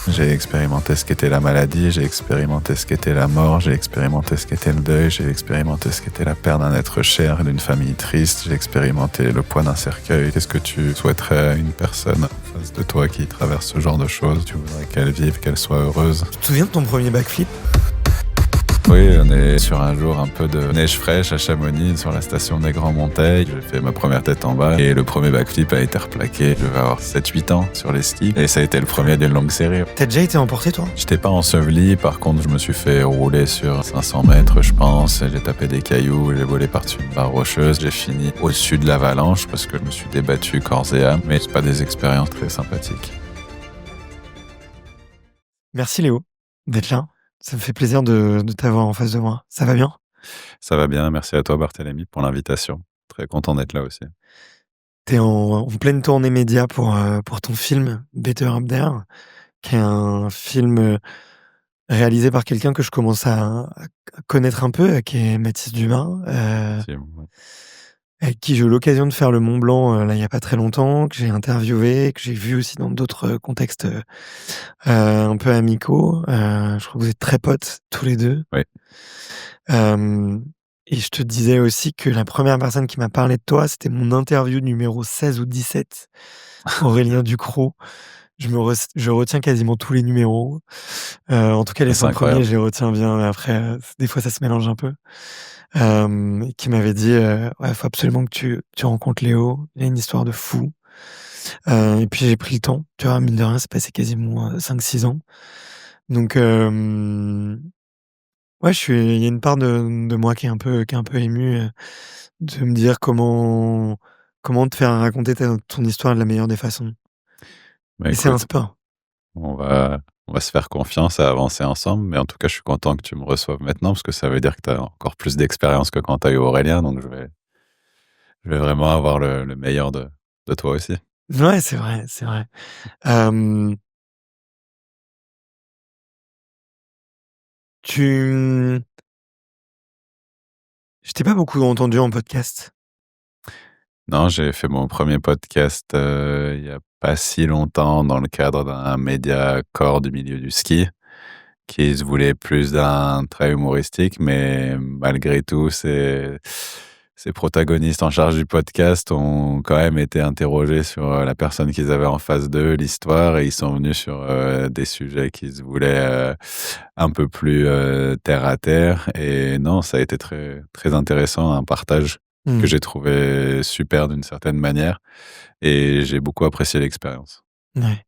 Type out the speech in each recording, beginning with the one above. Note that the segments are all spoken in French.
J'ai expérimenté ce qu'était la maladie, j'ai expérimenté ce qu'était la mort, j'ai expérimenté ce qu'était le deuil, j'ai expérimenté ce qu'était la perte d'un être cher, d'une famille triste, j'ai expérimenté le poids d'un cercueil. Qu'est-ce que tu souhaiterais à une personne en face de toi qui traverse ce genre de choses? Tu voudrais qu'elle vive, qu'elle soit heureuse? Tu te souviens de ton premier backflip? Oui, on est sur un jour un peu de neige fraîche à Chamonix, sur la station des Grands Monteils. J'ai fait ma première tête en bas et le premier backflip a été replaqué. Je vais avoir 7-8 ans sur les skis et ça a été le premier d'une longue série. T'as déjà été emporté, toi? J'étais pas enseveli, par contre je me suis fait rouler sur 500 mètres, je pense. J'ai tapé des cailloux, j'ai volé par-dessus une barre rocheuse. J'ai fini au-dessus de l'avalanche parce que je me suis débattu corps et âme, mais c'est pas des expériences très sympathiques. Merci Léo d'être là. Ça me fait plaisir de t'avoir en face de moi. Ça va bien? Ça va bien, merci à toi Barthélémy pour l'invitation. Très content d'être là aussi. T'es en pleine tournée média pour ton film Better Up There, qui est un film réalisé par quelqu'un que je commence à connaître un peu, qui est Mathis Dumas, Merci. Ouais. avec qui j'ai eu l'occasion de faire le Mont Blanc là, il n'y a pas très longtemps, que j'ai interviewé, que j'ai vu aussi dans d'autres contextes un peu amicaux. Je crois que vous êtes très potes tous les deux. Oui. Et je te disais aussi que la première personne qui m'a parlé de toi, c'était mon interview numéro 16 ou 17, Aurélien Ducrot. Je retiens quasiment tous les numéros. En tout cas, les C'est 5 premiers, incroyable. je les retiens bien, mais après, des fois, ça se mélange un peu. Et qui m'avait dit, «Ouais, faut absolument que tu rencontres Léo, il a une histoire de fou». Et puis j'ai pris le temps, tu vois? Mine de rien, c'est passé quasiment, 5-6 ans. Donc ouais, il y a une part de moi qui est un peu émue, de me dire comment te faire raconter ton histoire de la meilleure des façons. Bah, Et c'est un écoute, sport. on va se faire confiance et avancer ensemble, mais en tout cas, je suis content que tu me reçoives maintenant parce que ça veut dire que tu as encore plus d'expérience que quand tu as eu Aurélien, donc je vais vraiment avoir le meilleur de toi aussi. Ouais, c'est vrai, c'est vrai. Hem, tu mmh, je t'ai pas beaucoup entendu en podcast. Non, j'ai fait mon premier podcast, il y a pas si longtemps dans le cadre d'un média corps du milieu du ski, qui se voulait plus d'un trait humoristique, mais malgré tout, ces protagonistes en charge du podcast ont quand même été interrogés sur, la personne qu'ils avaient en face d'eux, l'histoire, et ils sont venus sur, des sujets qui se voulaient, un peu plus, terre à terre, et non, ça a été très très intéressant, un partage que Mmh, j'ai trouvé super d'une certaine manière, et j'ai beaucoup apprécié l'expérience. ouais.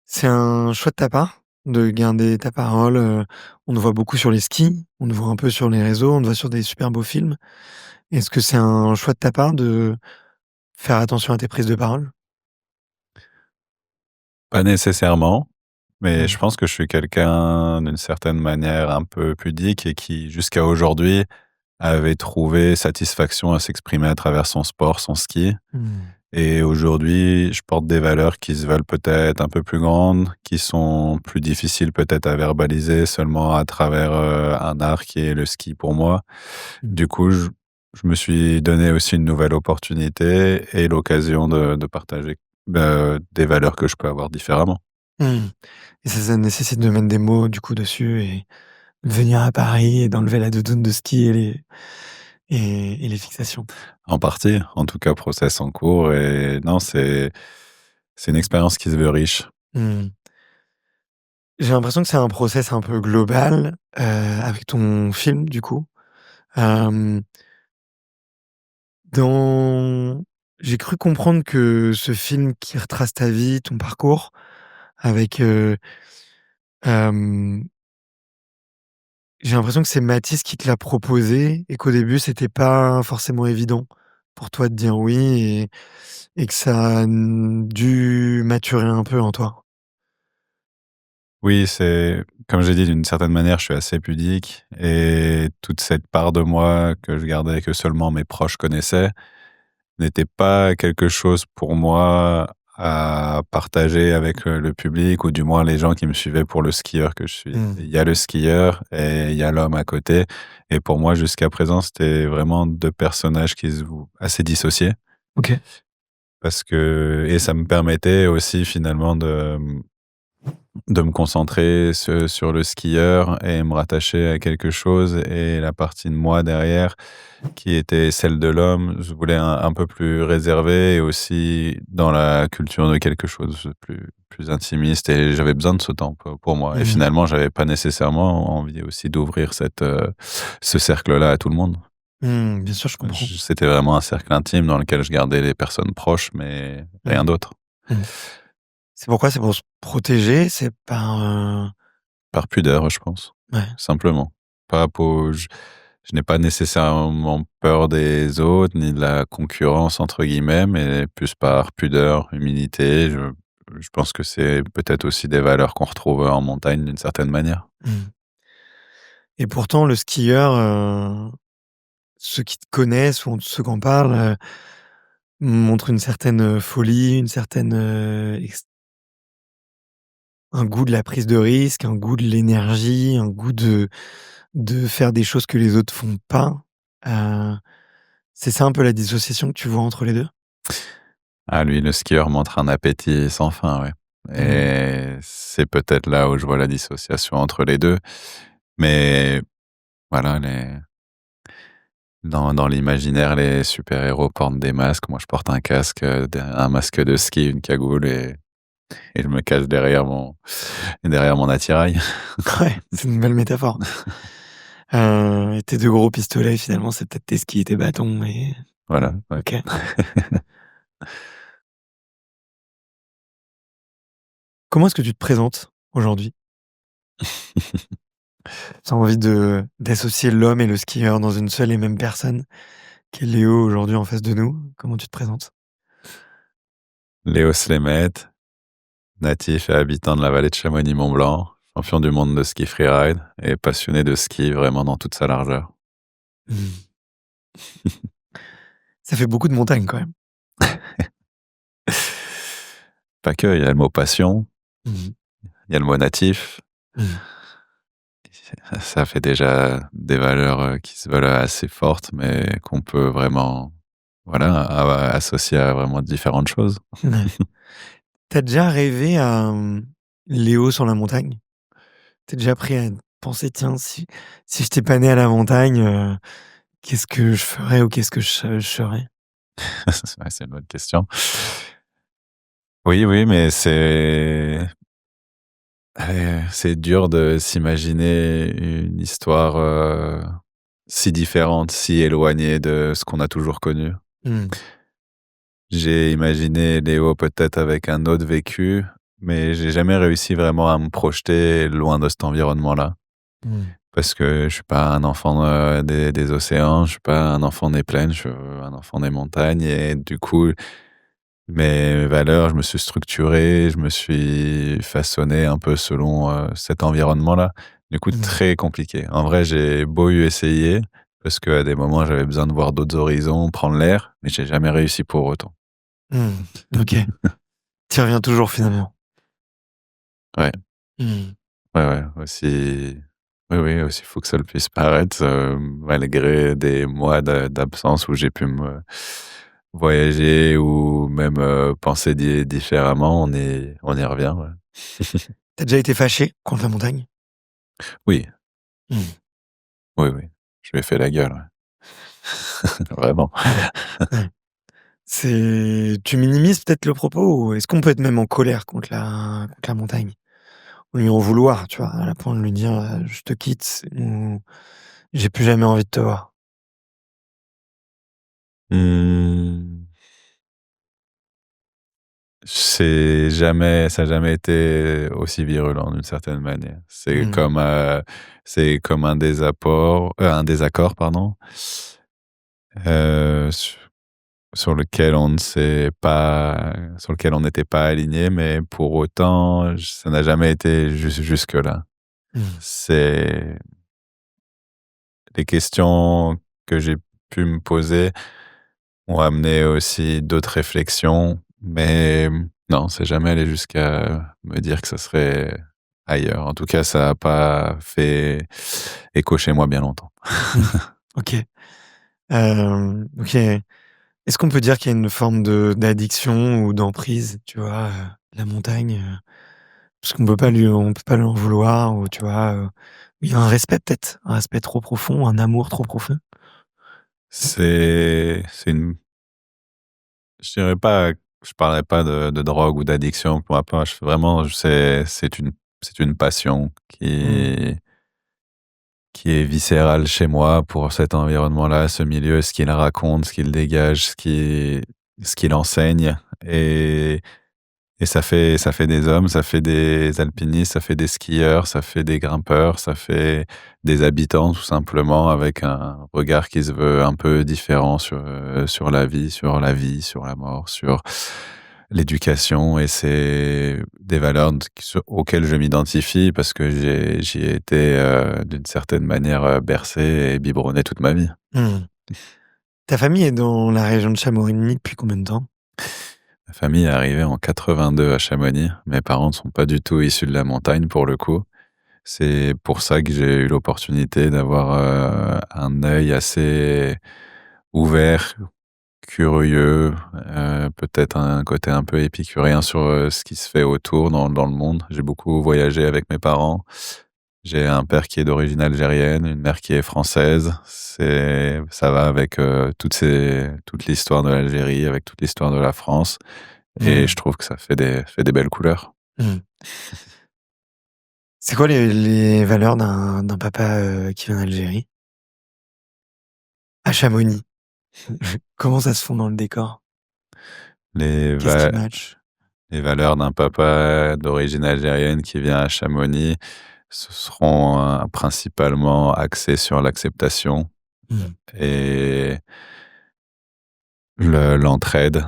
C'est un choix de ta part de garder ta parole, on te voit beaucoup sur les skis, on te voit un peu sur les réseaux, on te voit sur des super beaux films. Est-ce que c'est un choix de ta part de faire attention à tes prises de parole? Pas nécessairement, mais je Mmh. pense que je suis quelqu'un d'une certaine manière un peu pudique et qui, jusqu'à aujourd'hui, avait trouvé satisfaction à s'exprimer à travers son sport, son ski. Mmh. Et aujourd'hui, je porte des valeurs qui se veulent peut-être un peu plus grandes, qui sont plus difficiles peut-être à verbaliser seulement à travers, un art qui est le ski pour moi. Mmh. Du coup, je me suis donné aussi une nouvelle opportunité et l'occasion de partager, des valeurs que je peux avoir différemment. Mmh. Et ça nécessite de mettre des mots du coup dessus et de venir à Paris et d'enlever la doudoune de ski et les fixations. En partie, en tout cas, process en cours, et non, c'est une expérience qui se veut riche. Mmh. J'ai l'impression que c'est un process un peu global, avec ton film du coup. Hem, dans J'ai cru comprendre que ce film qui retrace ta vie, ton parcours avec, hem j'ai l'impression que c'est Mathis qui te l'a proposé et qu'au début, c'était pas forcément évident pour toi de dire oui et que ça a dû maturer un peu en toi. Oui, c'est comme j'ai dit, d'une certaine manière, je suis assez pudique, et toute cette part de moi que je gardais, que seulement mes proches connaissaient, n'était pas quelque chose pour moi à partager avec, le public, ou du moins les gens qui me suivaient pour le skieur que je suis. Mmh. Il y a le skieur et il y a l'homme à côté, et pour moi, jusqu'à présent, c'était vraiment 2 personnages qui se vouent assez dissociés. OK. Parce que, et ça me permettait aussi finalement de de me concentrer sur le skieur et me rattacher à quelque chose, et la partie de moi derrière qui était celle de l'homme, je voulais un peu plus réservé et aussi dans la culture de quelque chose de plus intimiste, et j'avais besoin de ce temps pour moi, et Mmh. finalement, j'avais pas nécessairement envie aussi d'ouvrir ce cercle-là à tout le monde. Mmh, bien sûr, je comprends. C'était vraiment un cercle intime dans lequel je gardais les personnes proches, mais Mmh. rien d'autre. Mmh. C'est pourquoi? C'est pour se protéger? C'est par, Par pudeur, je pense, ouais. simplement. Pas pour je n'ai pas nécessairement peur des autres, ni de la «concurrence» entre guillemets, mais plus par pudeur, humilité. Je pense que c'est peut-être aussi des valeurs qu'on retrouve en montagne d'une certaine manière. Mmh. Et pourtant le skieur, ceux qui te connaissent ou ceux qui en parlent, montrent une certaine, folie, une certaine, un goût de la prise de risque, un goût de l'énergie, un goût de faire des choses que les autres font pas. Heu, c'est ça un peu la dissociation que tu vois entre les 2? Ah lui, le skieur montre un appétit sans fin, ouais, Mmh. et c'est peut-être là où je vois la dissociation entre les 2. Mais voilà, dans l'imaginaire, les super-héros portent des masques. Moi, je porte un casque, un masque de ski, une cagoule, et je me cache derrière mon attirail. Ouais, c'est une belle métaphore. Et tes 2 gros pistolets finalement, c'est peut-être tes skis et tes bâtons et Voilà, ouais. OK. Comment est-ce que tu te présentes aujourd'hui? Tu as envie d'associer l'homme et le skieur dans une seule et même personne, qui est Léo aujourd'hui en face de nous. Comment tu te présentes? Léo Slémet, natif et habitant de la vallée de Chamonix-Mont-Blanc, champion du monde de ski freeride et passionné de ski vraiment dans toute sa largeur. Mmh. Ça fait beaucoup de montagnes quand même. Pas que, il y a le mot passion, Mmh. il y a le mot natif. Mmh. Ça fait déjà des valeurs, qui se veulent assez fortes, mais qu'on peut vraiment, voilà, associer à vraiment différentes choses. Ouais. Tu déjà rêvé à, Léo sur la montagne? T'as déjà pris à penser: «Tiens, si j'étais pas né à la montagne, qu'est-ce que je ferais ou qu'est-ce que je serais?» Ouais, c'est une bonne question. Oui, oui, mais c'est dur de s'imaginer une histoire, si différente, si éloignée de ce qu'on a toujours connu. Mmh. J'ai imaginé Léo peut-être avec un autre vécu, mais j'ai jamais réussi vraiment à me projeter loin de cet environnement-là. Mmh. Parce que je suis pas un enfant, des océans, je suis pas un enfant des plaines, je suis un enfant des montagnes, et du coup, mes valeurs, je me suis structuré, je me suis façonné un peu selon, cet environnement-là. Du coup, Mmh. très compliqué. En vrai, j'ai beau essayer, parce qu'à des moments, j'avais besoin de voir d'autres horizons, prendre l'air, mais j'ai jamais réussi pour autant. Mmh. OK. Tu reviens toujours finalement? Ouais, Mmh. ouais, ouais, aussi, oui, oui, aussi fou que ça le puisse paraître, malgré des mois d'absence où j'ai pu me voyager ou même, penser différemment, on y revient, ouais. Tu déjà été fâché contre la montagne? Oui, Mmh. oui, oui, je lui ai fait la gueule, ouais. Vraiment. Ouais. C'est tu minimises peut-être le propos ou est-ce qu'on peut être même en colère contre la montagne? Ou lui en vouloir, tu vois? À la point de lui dire, «Je te quitte» ou «J'ai plus jamais envie de te voir». Mmh, ça a jamais été aussi virulent d'une certaine manière. Mmh. C'est comme un désaccord, pardon, heu, su sur lequel on ne s'est pas sur lequel on n'était pas aligné, mais pour autant, ça n'a jamais été jusque-là. Mmh. C'est les questions que j'ai pu me poser ont amené aussi d'autres réflexions, mais non, c'est jamais allé jusqu'à me dire que ça serait ailleurs. En tout cas, ça a pas fait écho chez moi bien longtemps. Mmh. OK. OK. Est-ce qu'on peut dire qu'il y a une forme d'addiction ou d'emprise, tu vois, la montagne, Parce on peut pas lui en vouloir ou tu vois, il y a un respect peut-être, un respect trop profond, un amour trop profond? C'est une je dirais pas je parlerais pas de drogue ou d'addiction pour ma part. Je vraiment, c'est une passion Mmh. qui est viscérale chez moi pour cet environnement-là, ce milieu, ce qu'il raconte, ce qu'il dégage, ce qu'il enseigne et ça fait des hommes, ça fait des alpinistes, ça fait des skieurs, ça fait des grimpeurs, ça fait des habitants tout simplement avec un regard qui se veut un peu différent sur la vie, sur la mort, sur l'éducation et c'est des valeurs auxquelles je m'identifie parce que j'y ai été, d'une certaine manière, bercé et biberonné toute ma vie. Mmh. Ta famille est dans la région de Chamonix depuis combien de temps? Ma famille est arrivée en 82 à Chamonix. Mes parents ne sont pas du tout issus de la montagne pour le coup. C'est pour ça que j'ai eu l'opportunité d'avoir, un œil assez ouvert, curieux, peut-être un côté un peu épicurien sur, ce qui se fait autour dans le monde. J'ai beaucoup voyagé avec mes parents. J'ai un père qui est d'origine algérienne, une mère qui est française. Ça va avec, toute l'histoire de l'Algérie, avec toute l'histoire de la France et je Mmh. trouve que ça fait des belles couleurs. Mmh. C'est quoi les valeurs d'un papa, qui vient d'Algérie? À Chamonix. Comment ça se fond dans le décor? Les Qu'est-ce qui va match? les valeurs d'un papa d'origine algérienne qui vient à Chamonix, ce seront, principalement axées sur l'acceptation Mmh. et l'entraide,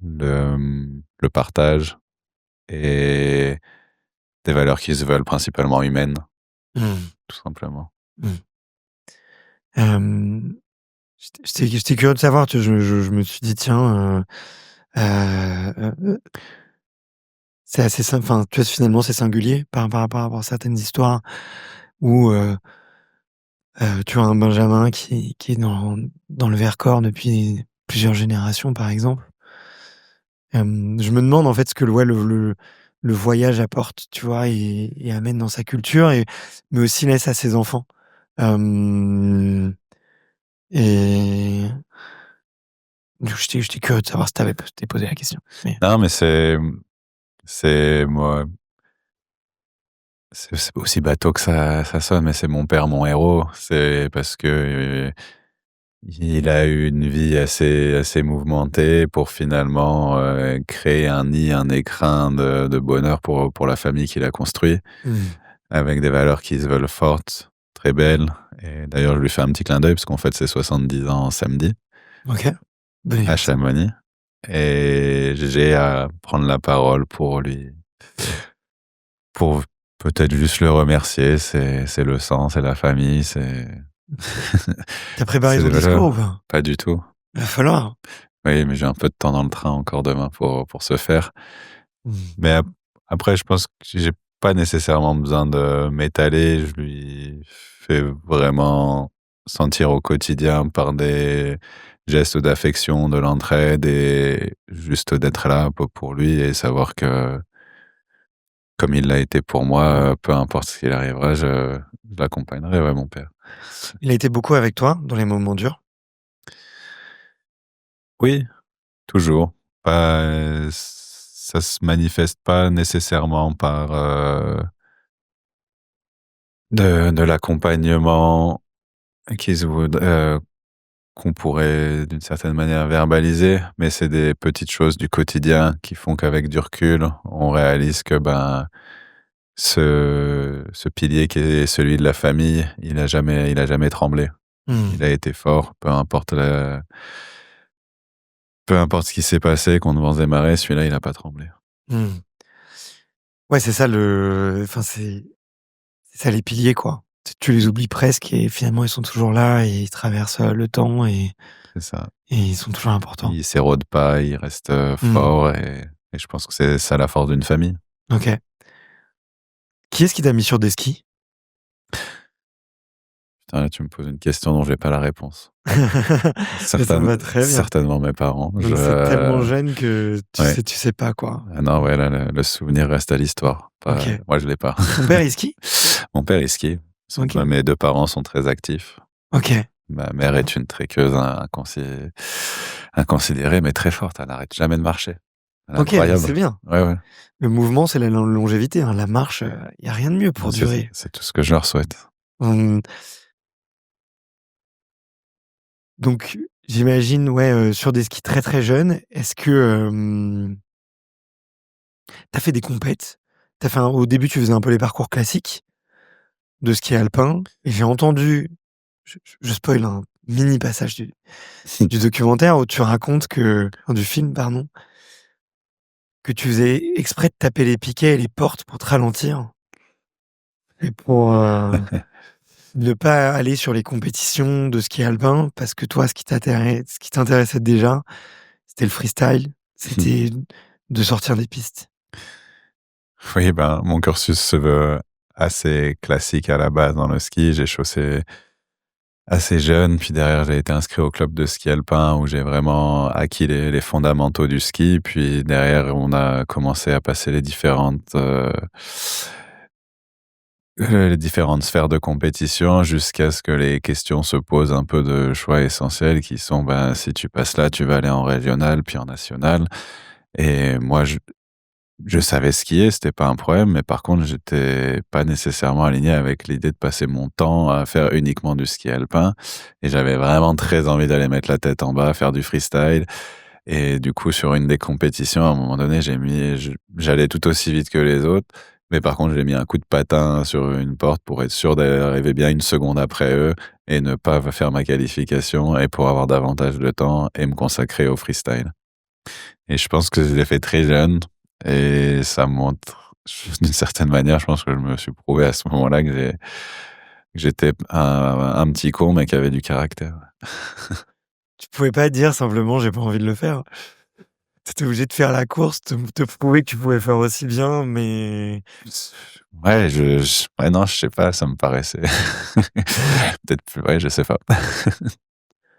le partage et des valeurs qui se veulent principalement humaines, Mmh. tout simplement. Mmh. Hem, j'étais curieux de savoir, tu vois, je me suis dit: «Tiens, c'est assez enfin, tu vois, finalement, c'est singulier par rapport à certaines histoires où, tu vois, un benjamin qui est dans le Vercors depuis plusieurs générations, par exemple. Je me demande, en fait, ce que le voyage apporte, tu vois? Et amène dans sa culture mais aussi laisse à ses enfants. Hem et du coup, j'étais curieux de savoir si tu t'es posé la question, mais Non, mais c'est moi c'est aussi bateau que ça sonne, mais c'est mon père, mon héros. C'est parce que, il a eu une vie assez mouvementée pour finalement, créer un nid, un écrin de bonheur pour la famille qu'il a construit, mmh, avec des valeurs qui se veulent fortes, très belles et d'ailleurs, je lui fais un petit clin d'œil parce qu'en fait, c'est 70 ans samedi OK. Bon à anniversaire. Chamonix et j'ai à prendre la parole pour peut-être juste le remercier. C'est le sang, c'est la famille, Tu as préparé c'est ton des discours ou valeurs. pas? Pas du tout. Il va falloir. Oui, mais j'ai un peu de temps dans le train encore demain pour ce faire. Mmh. Mais après, je pense que j'ai pas nécessairement besoin de m'étaler. Je lui fais vraiment sentir au quotidien par des gestes d'affection, de l'entraide et juste d'être là un peu pour lui et savoir que, comme il l'a été pour moi, peu importe ce qu'il arrivera, je l'accompagnerai, ouais, mon père. Il a été beaucoup avec toi dans les moments durs? Oui, toujours. Pas, ça se manifeste pas nécessairement par, de l'accompagnement qui se voud qu'on pourrait d'une certaine manière verbaliser, mais c'est des petites choses du quotidien qui font qu'avec du recul, on réalise que, ben, ce pilier qui est celui de la famille, il a jamais tremblé. Mmh. Il a été fort, peu importe ce qui s'est passé, qu'on vents et marées, celui-là, il a pas tremblé. Mmh. Ouais, c'est ça enfin, c'est ça les piliers, quoi. Tu les oublies presque et finalement ils sont toujours là et ils traversent, le temps C'est ça. et ils sont toujours importants. Il s'érode pas, il reste, Mmh. fort et je pense que c'est ça la force d'une famille. OK. Qui est-ce qui t'a mis sur des skis? Putain, là, tu me poses une question dont j'ai pas la réponse. Mais ça me va très bien. Certainement mes parents. Donc c'est tellement jeune que Ouais. tu sais pas, quoi. Ah non, ouais, là, le souvenir reste à l'histoire. OK. Moi, je l'ai pas. Ton père, il skie? Mon père, il skie. OK. Mes 2 parents sont très actifs. OK. Ma mère est une trekkeuse inconsidérée, mais très forte. Elle n'arrête jamais de marcher. Elle est OK, mais incroyable. c'est bien. Ouais, ouais. Le mouvement, c'est la longévité, hein. La marche, il y a rien de mieux pour C'est durer. c'est tout ce que je leur souhaite. Mmh, donc j'imagine, ouais, sur des skis très, très jeunes, est-ce que, tu as fait des compètes? Tu fait au début, tu faisais un peu les parcours classiques de ski alpin et j'ai entendu, je spoil un mini passage du documentaire où tu racontes du film, pardon, que tu faisais exprès de taper les piquets et les portes pour te ralentir et pour, ne pas aller sur les compétitions de ski alpin parce que toi, ce qui t'intéressait déjà, c'était le freestyle, c'était de sortir des pistes. Oui, ben, mon cursus se veut assez classique à la base dans le ski. J'ai chaussé assez jeune, puis derrière j'ai été inscrit au club de ski alpin où j'ai vraiment acquis les fondamentaux du ski. Puis derrière, on a commencé à passer les différentes sphères de compétition jusqu'à ce que les questions se posent un peu de choix essentiels qui sont, ben, si tu passes là, tu vas aller en régional puis en national. Et moi, je savais skier, c'était pas un problème, mais par contre, j'étais pas nécessairement aligné avec l'idée de passer mon temps à faire uniquement du ski alpin et j'avais vraiment très envie d'aller mettre la tête en bas, faire du freestyle et du coup, sur une des compétitions, à un moment donné, j'allais tout aussi vite que les autres, mais par contre, j'ai mis un coup de patin sur une porte pour être sûr d'arriver bien une seconde après eux et ne pas faire ma qualification et pour avoir davantage de temps et me consacrer au freestyle. Et je pense que je l'ai fait très jeune et ça montre d'une certaine manière, je pense que je me suis prouvé à ce moment-là que j'étais un petit con, mais qui avait du caractère. Tu pouvais pas dire simplement: «J'ai pas envie de le faire». Tu étais obligé de faire la course, te prouver que tu pouvais faire aussi bien, mais Ouais, ouais, non, je sais pas, ça me paraissait peut-être plus ouais, je sais pas.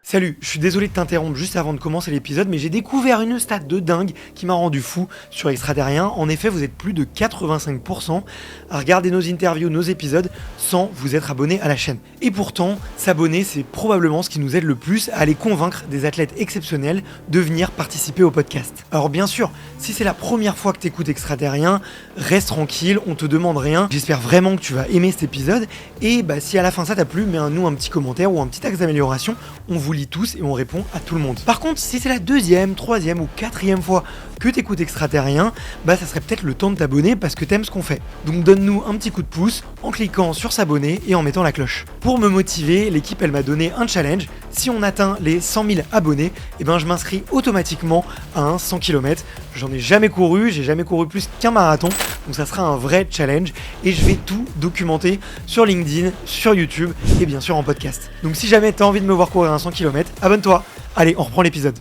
Salut, je suis désolé de t'interrompre juste avant de commencer l'épisode, mais j'ai découvert une stat de dingue qui m'a rendu fou sur Extraterrien. En effet, vous êtes plus de 85% à regarder nos interviews, nos épisodes, sans vous être abonné à la chaîne. Et pourtant, s'abonner, c'est probablement ce qui nous aide le plus à aller convaincre des athlètes exceptionnels de venir participer au podcast. Alors bien sûr, si c'est la première fois que tu écoutes Extraterrien, reste tranquille, on te demande rien. J'espère vraiment que tu vas aimer cet épisode. Et bah, si à la fin ça t'a plu, mets-nous un petit commentaire ou un petit axe d'amélioration. On vous lit tous et on répond à tout le monde. Par contre, si c'est la deuxième, troisième ou quatrième fois que t'écoutes Extraterrien, bah ça serait peut-être le temps de t'abonner parce que t'aimes ce qu'on fait. Donc donne-nous un petit coup de pouce en cliquant sur s'abonner et en mettant la cloche. Pour me motiver, l'équipe elle m'a donné un challenge. Si on atteint les 100 000 abonnés, et ben je m'inscris automatiquement à un 100 km. J'en ai jamais couru, j'ai jamais couru plus qu'un marathon, donc ça sera un vrai challenge et je vais tout documenter sur LinkedIn, sur YouTube et bien sûr en podcast. Donc si jamais t'as envie de me voir courir un 100 km, abonne-toi. Allez, on reprend l'épisode.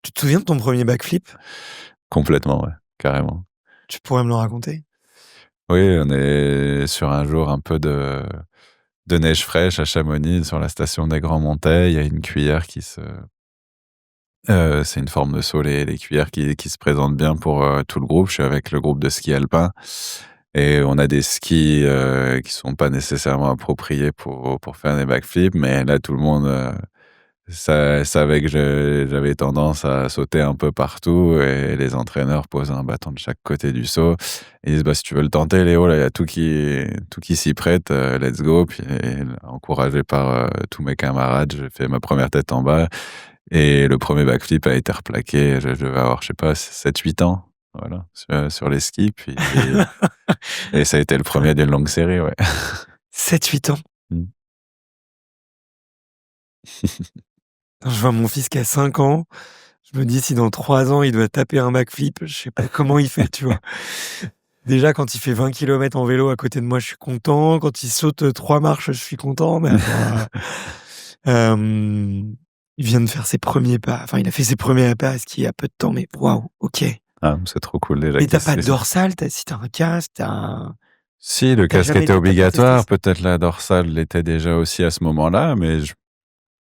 Tu te souviens de ton premier backflip? Complètement, ouais, carrément. Tu pourrais me le raconter? Oui, on est sur un jour un peu de neige fraîche à Chamonix, sur la station des Grands Montets. Il y a une cuillère c'est une forme de saut, les cuillères qui se présentent bien pour, tout le groupe. Je suis avec le groupe de ski alpin et on a des skis, qui sont pas nécessairement appropriés pour faire des backflips, mais là, tout le monde, savait que j'avais tendance à sauter un peu partout et les entraîneurs posent un bâton de chaque côté du saut. Ils disent: «Bah, si tu veux le tenter Léo, là, il y a tout qui s'y prête, let's go». Puis encouragé par, tous mes camarades, j'ai fait ma première tête en bas et le premier backflip a été replaqué. Je devais avoir, je sais pas, 7-8 ans, voilà, sur les skis. Puis et ça a été le premier d'une longue série, ouais. 7-8 ans. Mmh. Je vois mon fils qui a 5 ans, je me dis si dans 3 ans il doit taper un backflip, je sais pas comment il fait, tu vois? Déjà quand il fait 20 kilomètres en vélo à côté de moi, je suis content. Quand il saute 3 marches, je suis content, mais alors, il vient de faire ses premiers pas, enfin il a fait ses premiers pas à ski il y a peu de temps, mais waouh, OK. Ah, c'est trop cool déjà Mais qu'il tu se pas de fait ça. dorsale, si tu as un casque, tu as Si, le Tu casque jamais était tu pas testé obligatoire, ça? peut-être la dorsale l'était déjà aussi à ce moment-là, mais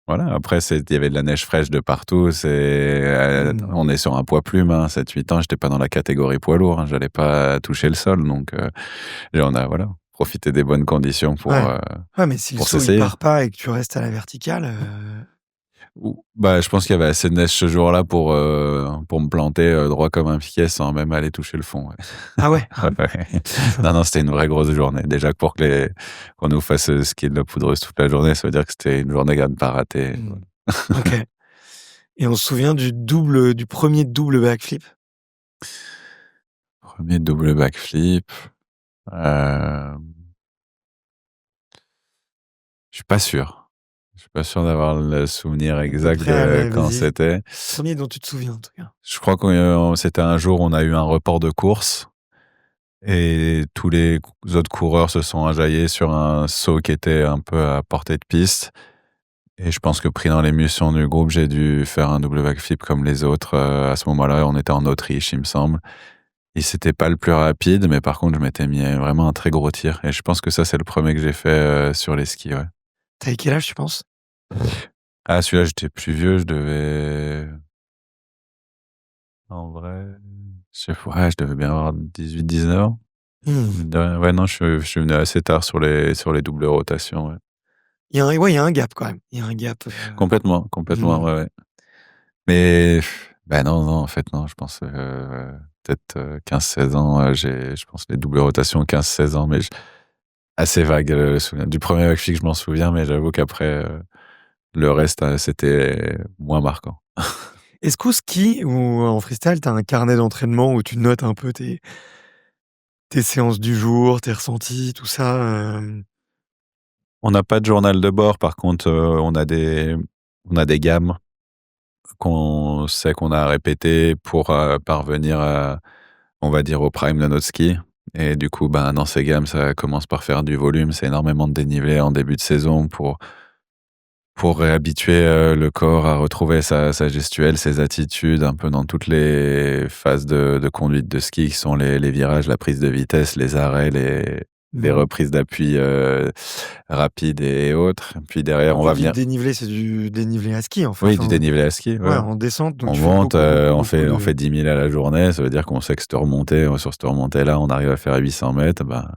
voilà, après il y avait de la neige fraîche de partout, Mmh. on est sur un poids plume, hein, 7-8 ans, j'étais pas dans la catégorie poids lourd, hein, j'allais pas toucher le sol, donc et on a, voilà, profité des bonnes conditions Ouais. Ouais, mais si le pour saut il s'essayer. part pas et que tu restes à la verticale, Ou bah, je pense qu'il y avait assez de neige ce jour-là pour me planter, droit comme un piquet sans même aller toucher le fond, ouais. ah ouais? Ouais, ouais. Non, non, c'était une vraie grosse journée. Déjà que qu'on nous fasse, skier de la poudreuse toute la journée, ça veut dire que c'était une journée à ne pas rater, Mmh. voilà. OK. Et on se souvient du premier double backflip? 1er double backflip, hem, je suis pas sûr. Je suis pas sûr d'avoir le souvenir À peu exact près, de allez, quand vas-y. c'était. Premier dont tu te souviens, en tout cas. Je crois qu'on c'était un jour, on a eu un report de course et tous les autres coureurs se sont enjaillés sur un saut qui était un peu à portée de piste et je pense que pris dans l'émulsion du groupe, j'ai dû faire un double backflip comme les autres, à ce moment-là. On était en Autriche, il me semble et c'était pas le plus rapide, mais par contre, je m'étais mis vraiment un très gros tir et je pense que ça, c'est le premier que j'ai fait, sur les skis, ouais. Tu avais quel âge, tu penses? Ah, celui-là, j'étais plus vieux, je devais en vrai, je devais bien avoir 18-19 ans. Mmh. Mine de rien, ouais, non, je suis venu assez tard sur les doubles rotations, ouais. Il y a un gap quand même. Il y a un gap, Complètement, complètement, mmh. ouais, ouais. Mais bah, non, non, en fait, non, je pense, peut-être, 15-16 ans, je pense les doubles rotations 15-16 ans, mais assez vague, le souvenir. Du premier backflip, je m'en souviens, mais j'avoue qu'après, le reste, c'était moins marquant. Est-ce qu'au ski ou en freestyle, tu as un carnet d'entraînement où tu notes un peu tes séances du jour, tes ressentis, tout ça, On n'a pas de journal de bord, par contre, on a des gammes qu'on sait qu'on a à répéter pour, parvenir à, on va dire, au prime de notre ski et du coup, ben, dans ces gammes, ça commence par faire du volume. C'est énormément de dénivelé en début de saison pour réhabituer, le corps à retrouver sa gestuelle, ses attitudes, un peu dans toutes les phases de conduite de ski qui sont les virages, la prise de vitesse, les arrêts, les mmh. reprises d'appui, rapides et autres. Puis derrière, Quand on tu va dis venir dénivelé, c'est du dénivelé à ski, oui, du enfin, dénivelé à ski, ouais, ouais, ouais. en descente, donc On tu fais monte, beaucoup, beaucoup, on beaucoup fait de 10 000 à la journée, ça veut dire qu'on sait que cette remontée, sur cette remontée-là, on arrive à faire 800 mètres, ben,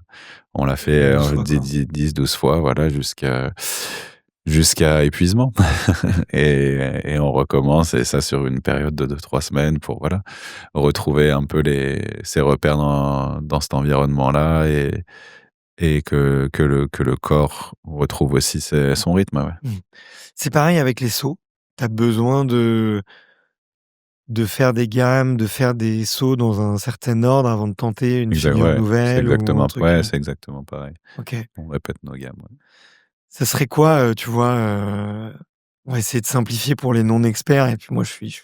on l'a fait, 12 fois, quoi. 10-12 fois, voilà, jusqu'à épuisement et on recommence et ça sur une période de 2-3 semaines pour, voilà, retrouver un peu ses repères dans cet environnement-là et que le corps retrouve aussi son rythme, ouais. Mmh. C'est pareil avec les sauts? Tu as besoin de faire des gammes, de faire des sauts dans un certain ordre avant de tenter une figure Ouais, c'est nouvelle ou un exactement truc, ouais, c'est exactement pareil. OK. On répète nos gammes, ouais. Ça serait quoi, tu vois, on va essayer de simplifier pour les non-experts et puis moi je suis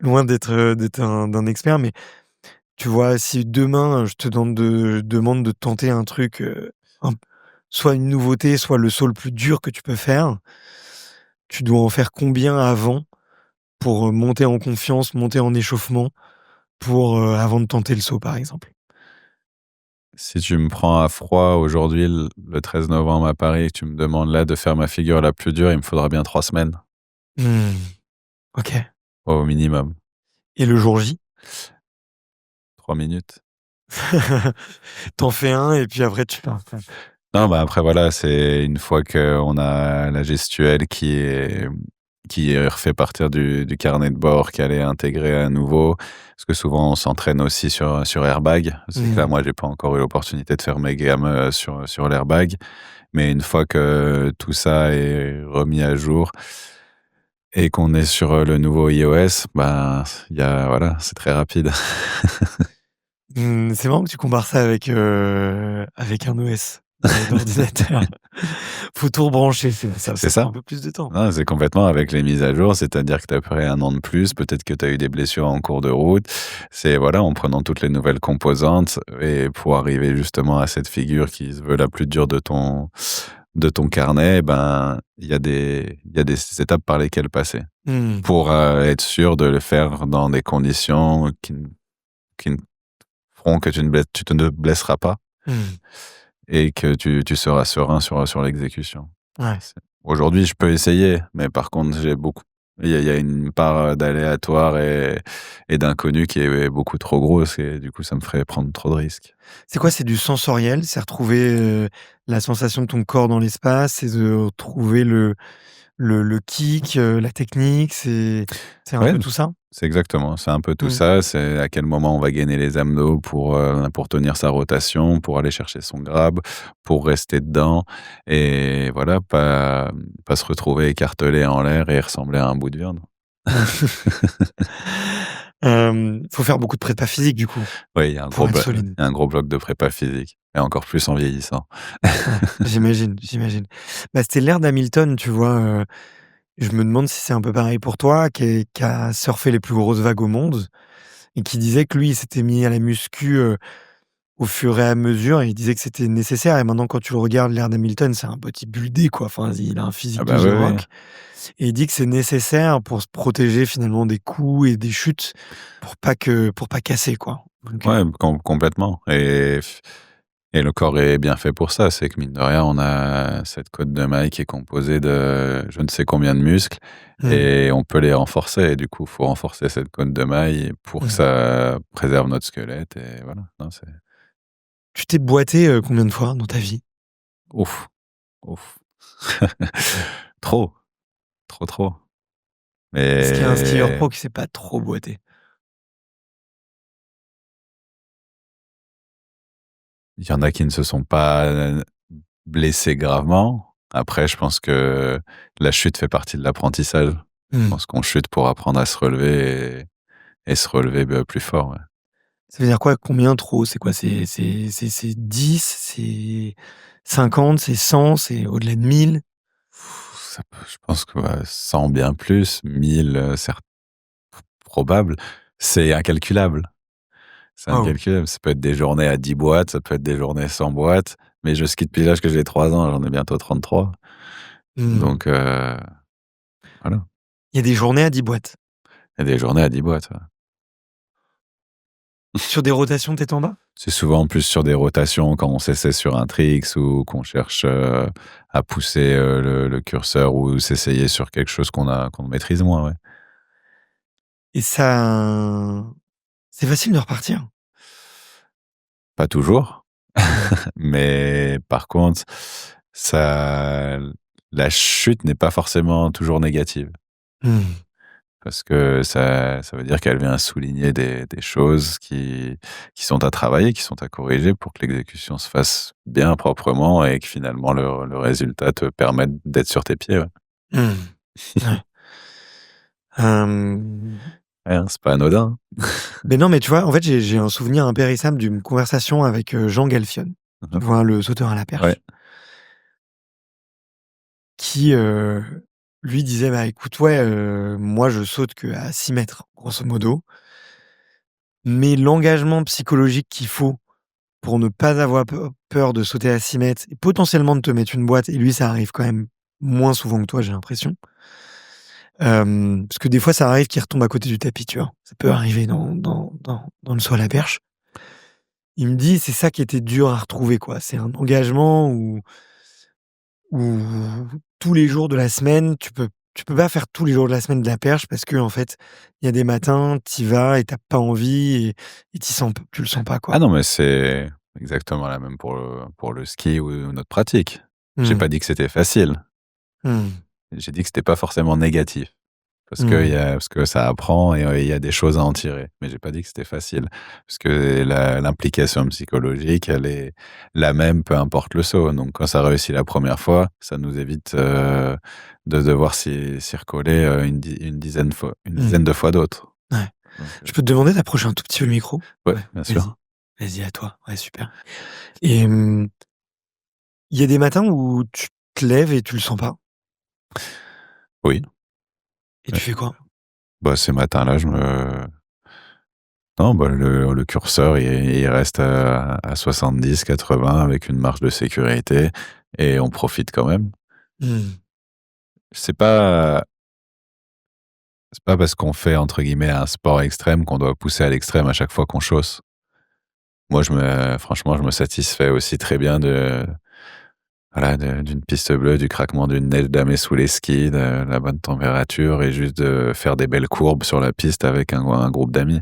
loin d'être d'un expert, mais tu vois, si demain, je te demande de tenter un truc, un soit une nouveauté, soit le saut le plus dur que tu peux faire, tu dois en faire combien avant pour, monter en confiance, monter en échauffement pour, avant de tenter le saut, par exemple? Si tu me prends à froid aujourd'hui, le 13 novembre à Paris, et que tu me demandes là de faire ma figure la plus dure, il me faudra bien 3 semaines, Mmh. OK. au minimum. Et le jour J? 3 minutes. Tu fais un et puis après tu fais Non, bah, après voilà, c'est une fois qu'on a la gestuelle qui est refait partir du carnet de bord, qu'elle est intégrée à nouveau. Parce que souvent on s'entraîne aussi sur airbag. C'est que là, mmh. moi, j'ai pas encore eu l'opportunité de faire mes gammes, sur l'airbag. Mais une fois que tout ça est remis à jour et qu'on est sur, le nouveau iOS, ben, il y a voilà, c'est très rapide. Mmh, c'est marrant que tu compares ça avec un OS, d'ordinateur. Faut tout rebrancher, C'est ça prend ça. un peu plus de temps. Non, c'est complètement avec les mises à jour, c'est-à-dire que tu as pris 1 an de plus, peut-être que tu as eu des blessures en cours de route. C'est voilà, en prenant toutes les nouvelles composantes et pour arriver justement à cette figure qui se veut la plus dure de ton carnet, ben, il y a des étapes par lesquelles passer Mmh. pour, être sûr de le faire dans des conditions qui ne feront que tu ne blesseras pas. Mmh. et que tu seras serein sur l'exécution. Ouais. C'est aujourd'hui, je peux essayer, mais par contre, il y a une part, d'aléatoire et d'inconnu qui est beaucoup trop grosse et du coup, ça me ferait prendre trop de risques. C'est quoi? C'est du sensoriel? C'est retrouver, la sensation de ton corps dans l'espace? C'est de retrouver le kick, la technique? C'est un Ouais, peu tout ça? c'est un peu tout Mmh. ça, c'est à quel moment on va gainer les abdos pour tenir sa rotation, pour aller chercher son grab, pour rester dedans et voilà, pas se retrouver écartelé en l'air et ressembler à un bout de viande. Faut faire beaucoup de prépa physique du coup, Oui, pour être solide? il y a un gros bloc de prépa physique et encore plus en vieillissant. Ouais, j'imagine, j'imagine. Bah, c'était l'ère d'Hamilton, tu vois? Je me demande si c'est un peu pareil pour toi, qui a surfé les plus grosses vagues au monde et qui disait que lui, il s'était mis à la muscu, au fur et à mesure et il disait que c'était nécessaire et maintenant quand tu le regardes, l'ère d'Hamilton, c'est un bodybuildé quoi, enfin il a un Ah physique de bah, The oui, oui. Rock et il dit que c'est nécessaire pour se protéger finalement des coups et des chutes pour pas casser quoi, donc Ouais, complètement et le corps est bien fait pour ça. C'est que mine de rien, on a cette côte de maille qui est composée de je ne sais combien de muscles mmh, et on peut les renforcer et du coup, faut renforcer cette côte de maille pour que mmh. ça préserve notre squelette et voilà. Non, c'est Tu t'es boité, combien de fois dans ta vie? ouf, ouf. Trop, trop, trop. Est-ce qu'il y a un skieur Mais pro qui s'est pas trop boité? il y en a qui ne se sont pas, blessés gravement. Après, je pense que la chute fait partie de l'apprentissage. Je Mmh. pense qu'on chute pour apprendre à se relever et se relever, plus fort, ouais. Ça veut dire quoi, combien trop? C'est quoi? C'est 10, c'est 50, c'est 100, c'est au-delà de 1000? Ça peut je pense que, ouais, 100 bien plus, 1000, probable. C'est incalculable. C'est Waouh! incalculable. Ça peut être des journées à 10 boîtes, ça peut être des journées sans boîtes, mais je skie depuis l'âge que j'ai 3 ans, j'en ai bientôt 33. Mmh. Donc voilà. Il y a des journées à 10 boîtes. Il y a des journées à 10 boîtes, ouais. Sur des rotations tête en bas? C'est souvent plus sur des rotations quand on s'essaie sur un tricks ou qu'on cherche, à pousser, le curseur ou s'essayer sur quelque chose qu'on maîtrise moins, ouais. Et ça c'est facile de repartir? Pas toujours, Mmh. mais par contre, ça la chute n'est pas forcément toujours négative Mmh. parce que ça veut dire qu'elle vient souligner des choses qui sont à travailler, qui sont à corriger pour que l'exécution se fasse bien proprement et que finalement le résultat te permette d'être sur tes pieds, ouais. Mmh. Ouais. Hem, Ouais, hein, c'est pas anodin. mais non, mais tu vois, en fait, j'ai un souvenir impérissable d'une conversation avec, Jean Galfione. Mmh Tu mh. vois, le sauteur à la Ouais. perche qui, lui disait: «Bah, écoute, ouais, moi je saute qu'à 6 mètres, grosso modo, mais l'engagement psychologique qu'il faut pour ne pas avoir peur de sauter à 6 mètres et potentiellement de te mettre une boîte» et lui, ça arrive quand même moins souvent que toi, j'ai l'impression. Parce que des fois, ça arrive qu'il retombe à côté du tapis, tu vois? Ça peut arriver dans le saut à la perche. Il me dit: «C'est ça qui était dur à retrouver, quoi. C'est un engagement où tous les jours de la semaine, tu peux pas faire tous les jours de la semaine de la perche parce qu'en fait, il y a des matins, tu y vas et tu as pas envie et tu le sens pas, Ah quoi». non, mais c'est exactement la même pour le ski ou notre pratique. J'ai Mmh. pas dit que c'était facile. Mmh. J'ai dit que c'était pas forcément négatif Mmh. parce que ça apprend et il y a des choses à en tirer. Mais j'ai pas dit que c'était facile parce que l'implication psychologique, elle est la même, peu importe le saut. Donc quand ça réussit la première fois, ça nous évite, de devoir s'y recoller, une Mmh. dizaine de fois d'autres. Ouais. Donc Je peux te demander d'approcher un tout petit peu le micro? ouais, Ouais, bien vas-y. sûr. Vas-y, à toi. Ouais, super et il y a des matins où tu te lèves et tu le sens pas Oui. et tu fais quoi? Bah, ces matins-là, je me non, bah, le curseur, il reste à 70-80 avec une marge de sécurité et on profite quand même. Mmh. C'est pas c'est pas parce qu'on fait, entre guillemets, «un sport extrême» qu'on doit pousser à l'extrême à chaque fois qu'on chausse. moi, franchement, je me satisfais aussi très bien de voilà, d'une piste bleue, du craquement d'une neige damée sous les skis, de la bonne température et juste de faire des belles courbes sur la piste avec un groupe d'amis.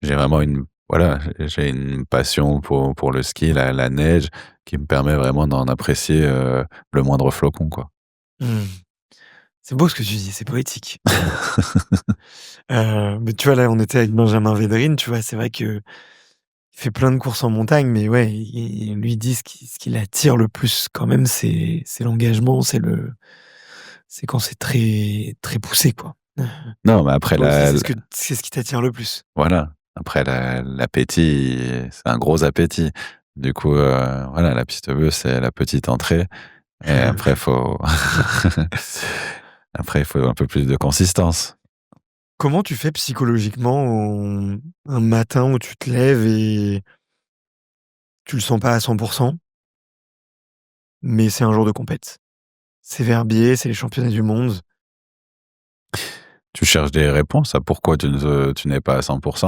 J'ai vraiment une voilà, j'ai une passion pour le ski, la neige qui me permet vraiment d'en apprécier, le moindre flocon, quoi. Mmh. C'est beau ce que tu dis, c'est poétique. Mais tu vois, là, on était avec Benjamin Védrine, tu vois? C'est vrai qu'il fait plein de courses en montagne, mais ouais, il lui dit ce qui l'attire le plus quand même, c'est l'engagement, c'est quand c'est très très poussé, quoi. Non, mais après Toi aussi, la c'est ce qui t'attire le plus? voilà, après l'appétit, c'est un gros appétit. Du coup, voilà, la piste bleue, c'est la petite entrée et après après il faut un peu plus de consistance. Comment tu fais psychologiquement un matin où tu te lèves et tu le sens pas à 100, mais c'est un jour de compète? C'est Verbier, c'est les championnats du monde. Tu cherches des réponses à pourquoi tu n'es pas à 100 pour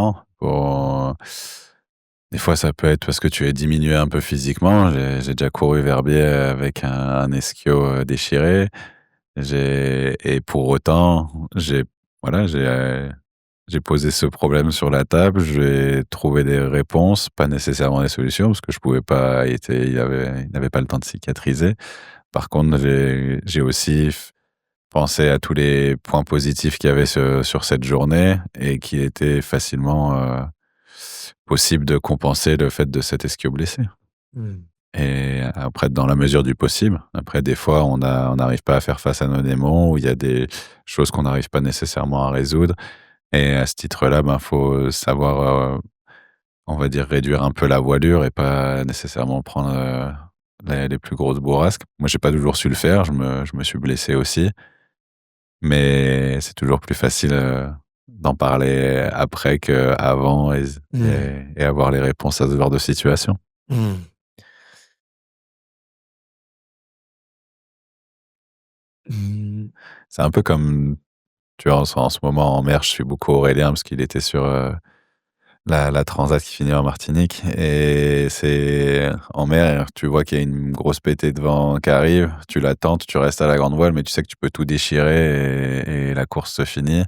des fois, ça peut être parce que tu es diminué un peu physiquement. J'ai déjà couru Verbier avec un ischio, déchiré. Et pour autant, voilà, j'ai posé ce problème sur la table, j'ai trouvé des réponses, pas nécessairement des solutions parce que je pouvais pas il n'avait pas le temps de cicatriser. Par contre, j'ai aussi pensé à tous les points positifs qu'il y avait sur cette journée et qu'il était facilement, possible de compenser le fait de cet ischio blessé. Mmh. Et après, dans la mesure du possible. Après, des fois, on n'arrive pas à faire face à nos démons ou il y a des choses qu'on n'arrive pas nécessairement à résoudre. Et à ce titre-là, ben, faut savoir, on va dire, réduire un peu la voilure et pas nécessairement prendre, les plus grosses bourrasques. Moi, j'ai pas toujours su le faire, je me suis blessé aussi, mais c'est toujours plus facile, d'en parler après qu'avant Mmh. et avoir les réponses à ce genre de situation. Mmh. Mmh. C'est un peu comme, tu vois, en ce moment en mer, je suis beaucoup Aurélien parce qu'il était sur, la transat qui finit en Martinique et c'est en mer, tu vois qu'il y a une grosse pétée de vent qui arrive, tu la tentes, tu restes à la grande voile, mais tu sais que tu peux tout déchirer et la course se finit.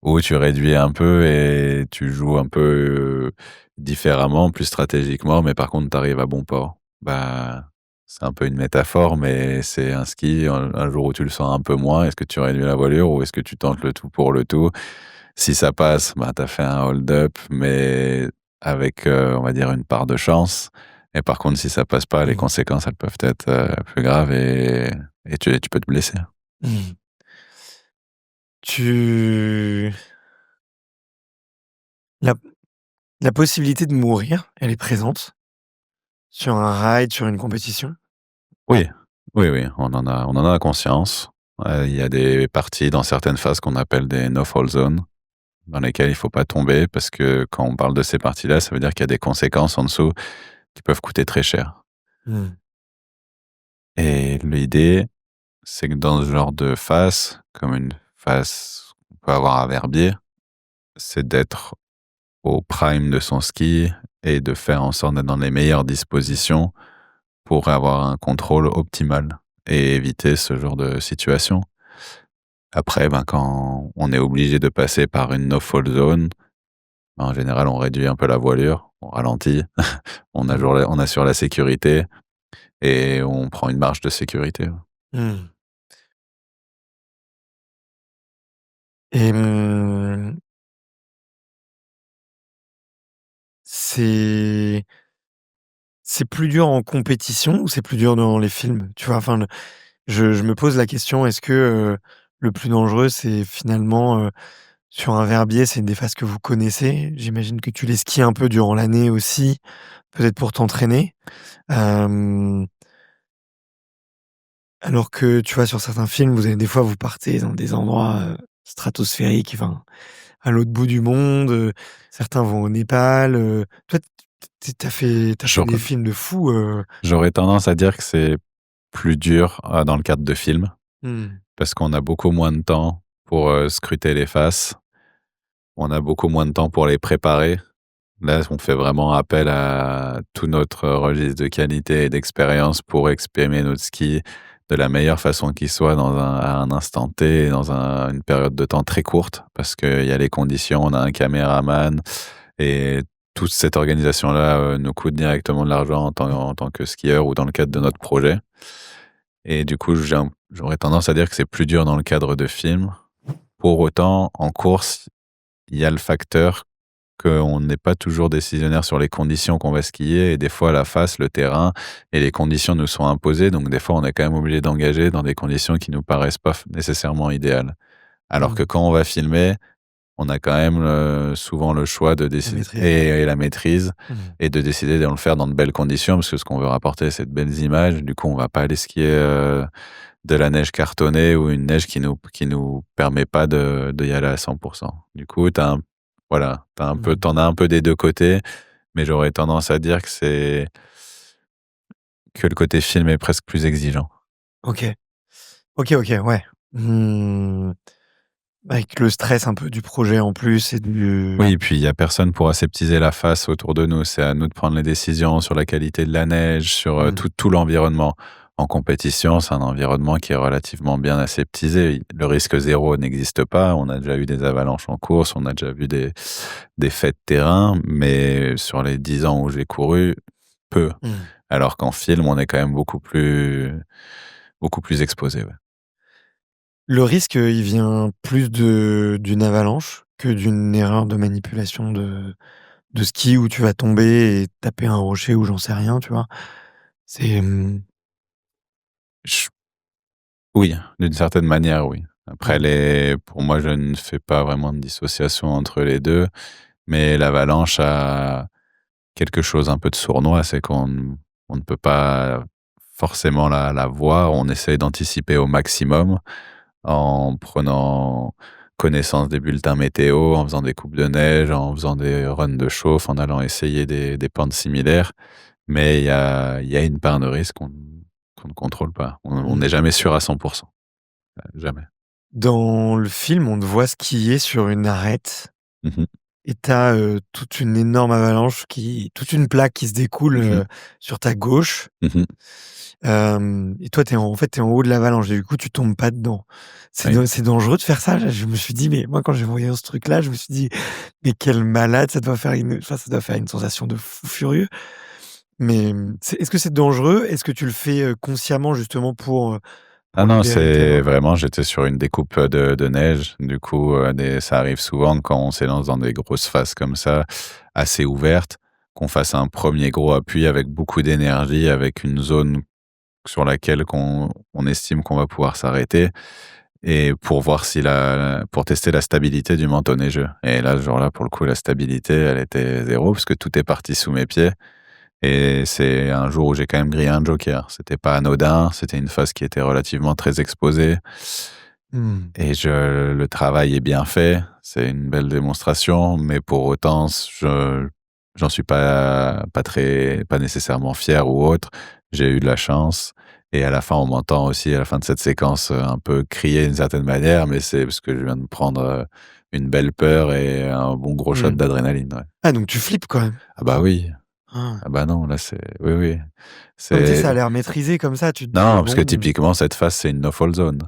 Ou tu réduis un peu et tu joues un peu, différemment, plus stratégiquement, mais par contre tu arrives à bon port. Bah, c'est un peu une métaphore, mais c'est un ski, un jour où tu le sens un peu moins, est-ce que tu réduis la voilure ou est-ce que tu tentes le tout pour le tout? Si ça passe, bah, tu as fait un hold-up, mais avec, on va dire une part de chance et par contre, si ça passe pas, les Mmh. conséquences, elles peuvent être, plus graves et tu peux te blesser. Mmh. Tu la la possibilité de mourir, elle est présente sur un ride, sur une compétition? Oui, oui, oui, on en a conscience. Il y a des parties dans certaines phases qu'on appelle des no fall zones, dans lesquelles il faut pas tomber parce que quand on parle de ces parties-là, ça veut dire qu'il y a des conséquences en dessous qui peuvent coûter très cher Mmh. et l'idée, c'est que dans ce genre de phase, comme une phase qu'on peut avoir à Verbier, c'est d'être au prime de son ski et de faire en sorte d'être dans les meilleures dispositions pour avoir un contrôle optimal et éviter ce genre de situation. Après, ben, quand on est obligé de passer par une no-fall zone, ben, en général, on réduit un peu la voilure, on ralentit, Mmh. on assure la sécurité et on prend une marge de sécurité. Mmh. Et c'est c'est plus dur en compétition ou c'est plus dur dans les films? Tu vois? Enfin, je me pose la question, est-ce que, le plus dangereux, c'est finalement, sur un Verbier, c'est des phases que vous connaissez? J'imagine que tu les skis un peu durant l'année aussi, peut-être pour t'entraîner? Hem, alors que, tu vois, sur certains films, vous avez des fois, vous partez dans des endroits, stratosphériques, enfin, à l'autre bout du monde, certains vont au Népal, toi, tu as fait des films de fou, J'aurais tendance à dire que c'est plus dur, dans le cadre de films, mmh, parce qu'on a beaucoup moins de temps pour, scruter les faces. On a beaucoup moins de temps pour les préparer Là, on fait vraiment appel à tout notre registre de qualité et d'expérience pour exprimer notre ski de la meilleure façon qui soit à un instant T, une période de temps très courte, parce qu'il y a les conditions, on a un caméraman et toute cette organisation-là nous coûte directement de l'argent en tant que skieur ou dans le cadre de notre projet. Et du coup, j'aurais tendance à dire que c'est plus dur dans le cadre de films. Pour autant, en course, il y a le facteur qu'on n'est pas toujours décisionnaire sur les conditions qu'on va skier et des fois la face, le terrain et les conditions nous sont imposées, donc des fois on est quand même obligé d'engager dans des conditions qui nous paraissent pas nécessairement idéales. Alors que Mmh. quand on va filmer, on a quand même souvent le choix de La décider maîtrise. et la maîtrise Mmh. et de décider de le faire dans de belles conditions parce que ce qu'on veut rapporter, c'est de belles images. Du coup, on va pas aller skier de la neige cartonnée ou une neige qui nous permet pas d'y aller à 100. Du coup, voilà, Mmh. t'en as un peu des 2 côtés, mais j'aurais tendance à dire que le côté film est presque plus exigeant. OK. OK, OK, ouais. Mmh. Avec le stress un peu du projet en plus et du ouais. Oui, et puis il y a personne pour aseptiser la face autour de nous. C'est à nous de prendre les décisions sur la qualité de la neige, sur, Mmh. tout l'environnement. En compétition, c'est un environnement qui est relativement bien aseptisé. Le risque zéro n'existe pas. On a déjà eu des avalanches en course, on a déjà vu des faits de terrain, mais sur les 10 ans où j'ai couru, peu. Mmh. Alors qu'en film, on est quand même beaucoup plus exposé, ouais. Le risque, il vient plus d'une avalanche que d'une erreur de manipulation de ski où tu vas tomber et taper un rocher ou j'en sais rien, tu vois? C'est, Ch Oui, d'une certaine manière, oui. Après mmh, pour moi, je ne fais pas vraiment de dissociation entre les 2. Mais l'avalanche a quelque chose un peu de sournois, c'est on ne peut pas forcément la voir. On essaye d'anticiper au maximum en prenant connaissance des bulletins météo, en faisant des coupes de neige, en faisant des runs de chauffe, en allant essayer des pentes similaires. Mais il y a une part de risque qu'on ne contrôle pas. On n'est mmh. jamais sûr à 100. Jamais. Dans le film, on te voit skier sur une arête Mmh mh. et tu as, toute une énorme avalanche toute une plaque qui se découle, Mmh mh. sur ta gauche. Mmh. Et toi, en fait, tu es en haut de l'avalanche et du coup, tu tombes pas dedans. Oui. C'est dangereux de faire ça? Je me suis dit, mais moi, quand j'ai voyé ce truc-là, je me suis dit: «Mais quel malade, ça doit faire une sensation de fou furieux». Mais, est-ce que c'est dangereux? Est-ce que tu le fais, consciemment justement Ah pour non, libérer tes c'est bras? vraiment j'étais sur une découpe, de neige. Du coup, ça arrive souvent quand on s'élance dans des grosses fasses comme ça, assez ouvertes, qu'on fasse un premier gros appui avec beaucoup d'énergie, avec une zone sur laquelle on estime qu'on va pouvoir s'arrêter et pour voir si pour tester la stabilité du manteau neigeux. Et là, ce jour-là, pour le coup, la stabilité, elle était 0 parce que tout est parti sous mes pieds. Et c'est un jour où j'ai quand même grillé un joker. C'était pas anodin, c'était une phase qui était relativement très exposée Mmh. et le travail est bien fait. C'est une belle démonstration, mais pour autant, j'en suis pas nécessairement fier ou autre. J'ai eu de la chance et à la fin, on m'entend aussi à la fin de cette séquence, un peu crier d'une certaine manière, mais c'est parce que je viens de prendre, une belle peur et un bon gros shot Mmh. d'adrénaline, ouais. Ah donc tu flippes quand même? Ah bah oui. Ah. Ah bah non, là, oui, oui. Non mais tu sais, C'est ça a l'air maîtrisé comme ça, tu te dis: Non, parce que «Bon». typiquement cette phase, c'est une no-fall zone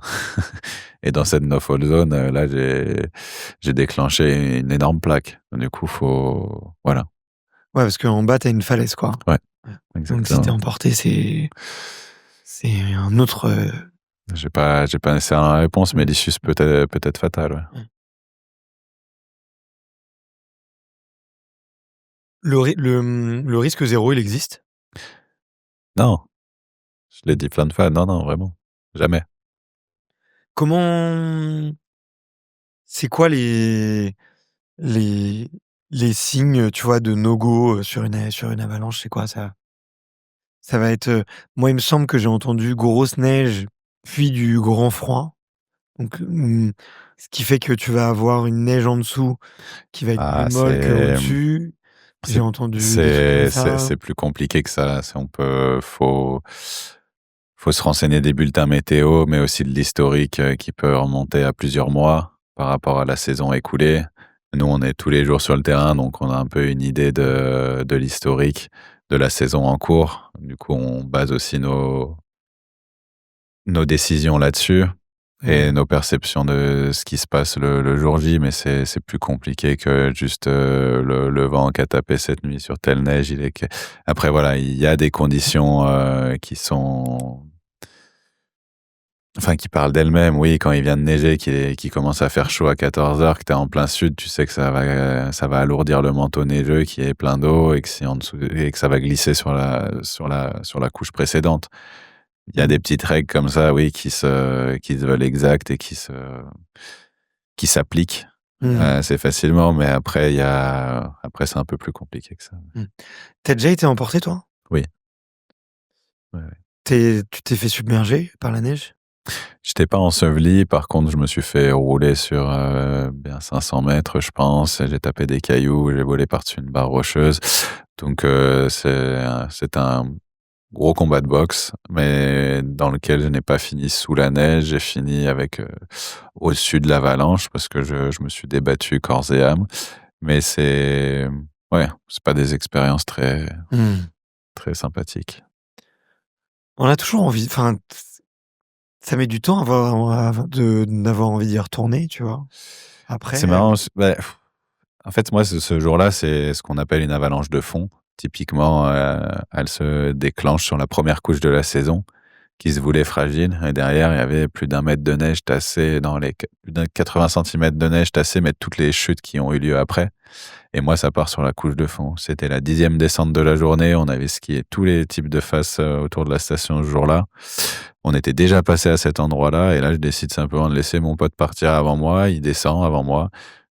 et dans cette no-fall zone, là, j'ai déclenché une énorme plaque. Du coup, voilà. Ouais, parce qu'en bas, tu as une falaise, quoi. Ouais, Ouais. Donc si tu es exactement. emporté, c'est un autre, J'ai pas nécessairement la réponse, mais mmh, l'issue peut être fatale, ouais. ouais. Le risque zéro, il existe? Non, je l'ai dit plein de fois, non, non, vraiment, jamais. Comment c'est quoi les les signes, tu vois, de no go, sur une avalanche? C'est quoi ça? Ça va être, moi, il me semble que j'ai entendu grosse neige, puis du grand froid, donc ce qui fait que tu vas avoir une neige en dessous qui va être plus Ah, molle qu'au-dessus. J'ai c'est entendu des trucs comme ça. c'est plus compliqué que ça. C'est on peut faut se renseigner des bulletins météo, mais aussi de l'historique, qui peut remonter à plusieurs mois par rapport à la saison écoulée. Nous, on est tous les jours sur le terrain, donc on a un peu une idée de l'historique de la saison en cours. Du coup, on base aussi nos décisions là-dessus et Mmh. nos perceptions de ce qui se passe le jour J, mais c'est plus compliqué que juste, le vent qui a tapé cette nuit sur telle neige, il est que après voilà, il y a des conditions, qui sont enfin qui parlent d'elles-mêmes. Oui, quand il vient de neiger, qu'il commence à faire chaud à 14 heures, que tu es en plein sud, tu sais que ça va alourdir le manteau neigeux qui est plein d'eau et que c'est en dessous et que ça va glisser sur la couche précédente. Il y a Mmh. des petites règles comme ça, oui, qui se veulent exactes et qui s'appliquent, Mmh. assez facilement, mais après c'est un peu plus compliqué que ça. Mmh. Tu déjà été emporté toi? Oui, ouais, ouais. Tu t'es fait submerger par la neige? J'étais pas enseveli, par contre, je me suis fait rouler sur, bien 500 mètres, je pense, et j'ai tapé des cailloux, j'ai volé par-dessus une barre rocheuse. Donc c'est un gros combat de boxe, mais dans lequel je n'ai pas fini sous la neige. J'ai fini avec, au-dessus de l'avalanche parce que je me suis débattu corps et âme. Mais ouais, c'est pas des expériences très, Mmh. très sympathiques. On a toujours envie, enfin, ça met du temps d'avoir envie d'y retourner, tu vois? C'est Après, marrant, bah, en fait, moi, ce jour-là, c'est ce qu'on appelle une avalanche de fond. Typiquement, elle se déclenche sur la première couche de la saison, qui se voulait fragile, et derrière, il y avait plus d'un mètre de neige tassée plus d'un 80 centimètres de neige tassée, mais toutes les chutes qui ont eu lieu après. Et moi, ça part sur la couche de fond. C'était la 10e descente de la journée. On avait skié tous les types de faces, autour de la station ce jour-là. On était déjà passé à cet endroit-là et là, je décide simplement de laisser mon pote partir avant moi. Il descend avant moi.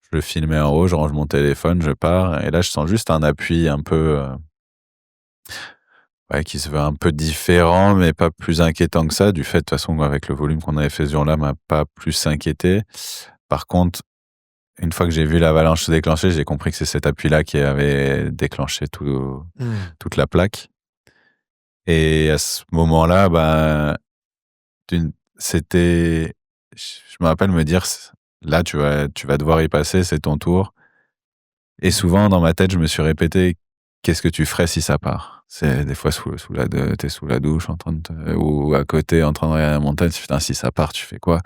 Je le filmais en haut, je range mon téléphone, je pars et là, je sens juste un appui un peu, ouais, qui se veut un peu différent, mais pas plus inquiétant que ça. Du fait, de toute façon, avec le volume qu'on avait fait ce jour-là, m'a pas plus inquiété. Par contre, une fois que j'ai vu l'avalanche se déclencher, j'ai compris que c'est cet appui-là qui avait déclenché mmh, toute la plaque. Et à ce moment-là, ben, c'était, je me rappelle me dire, là, tu vas devoir y passer, c'est ton tour. Et mmh, souvent, dans ma tête, je me suis répété, qu'est-ce que tu ferais si ça part? C'est des fois t'es sous la douche, ou à côté, en train de regarder la montagne, putain, si ça part, tu fais quoi?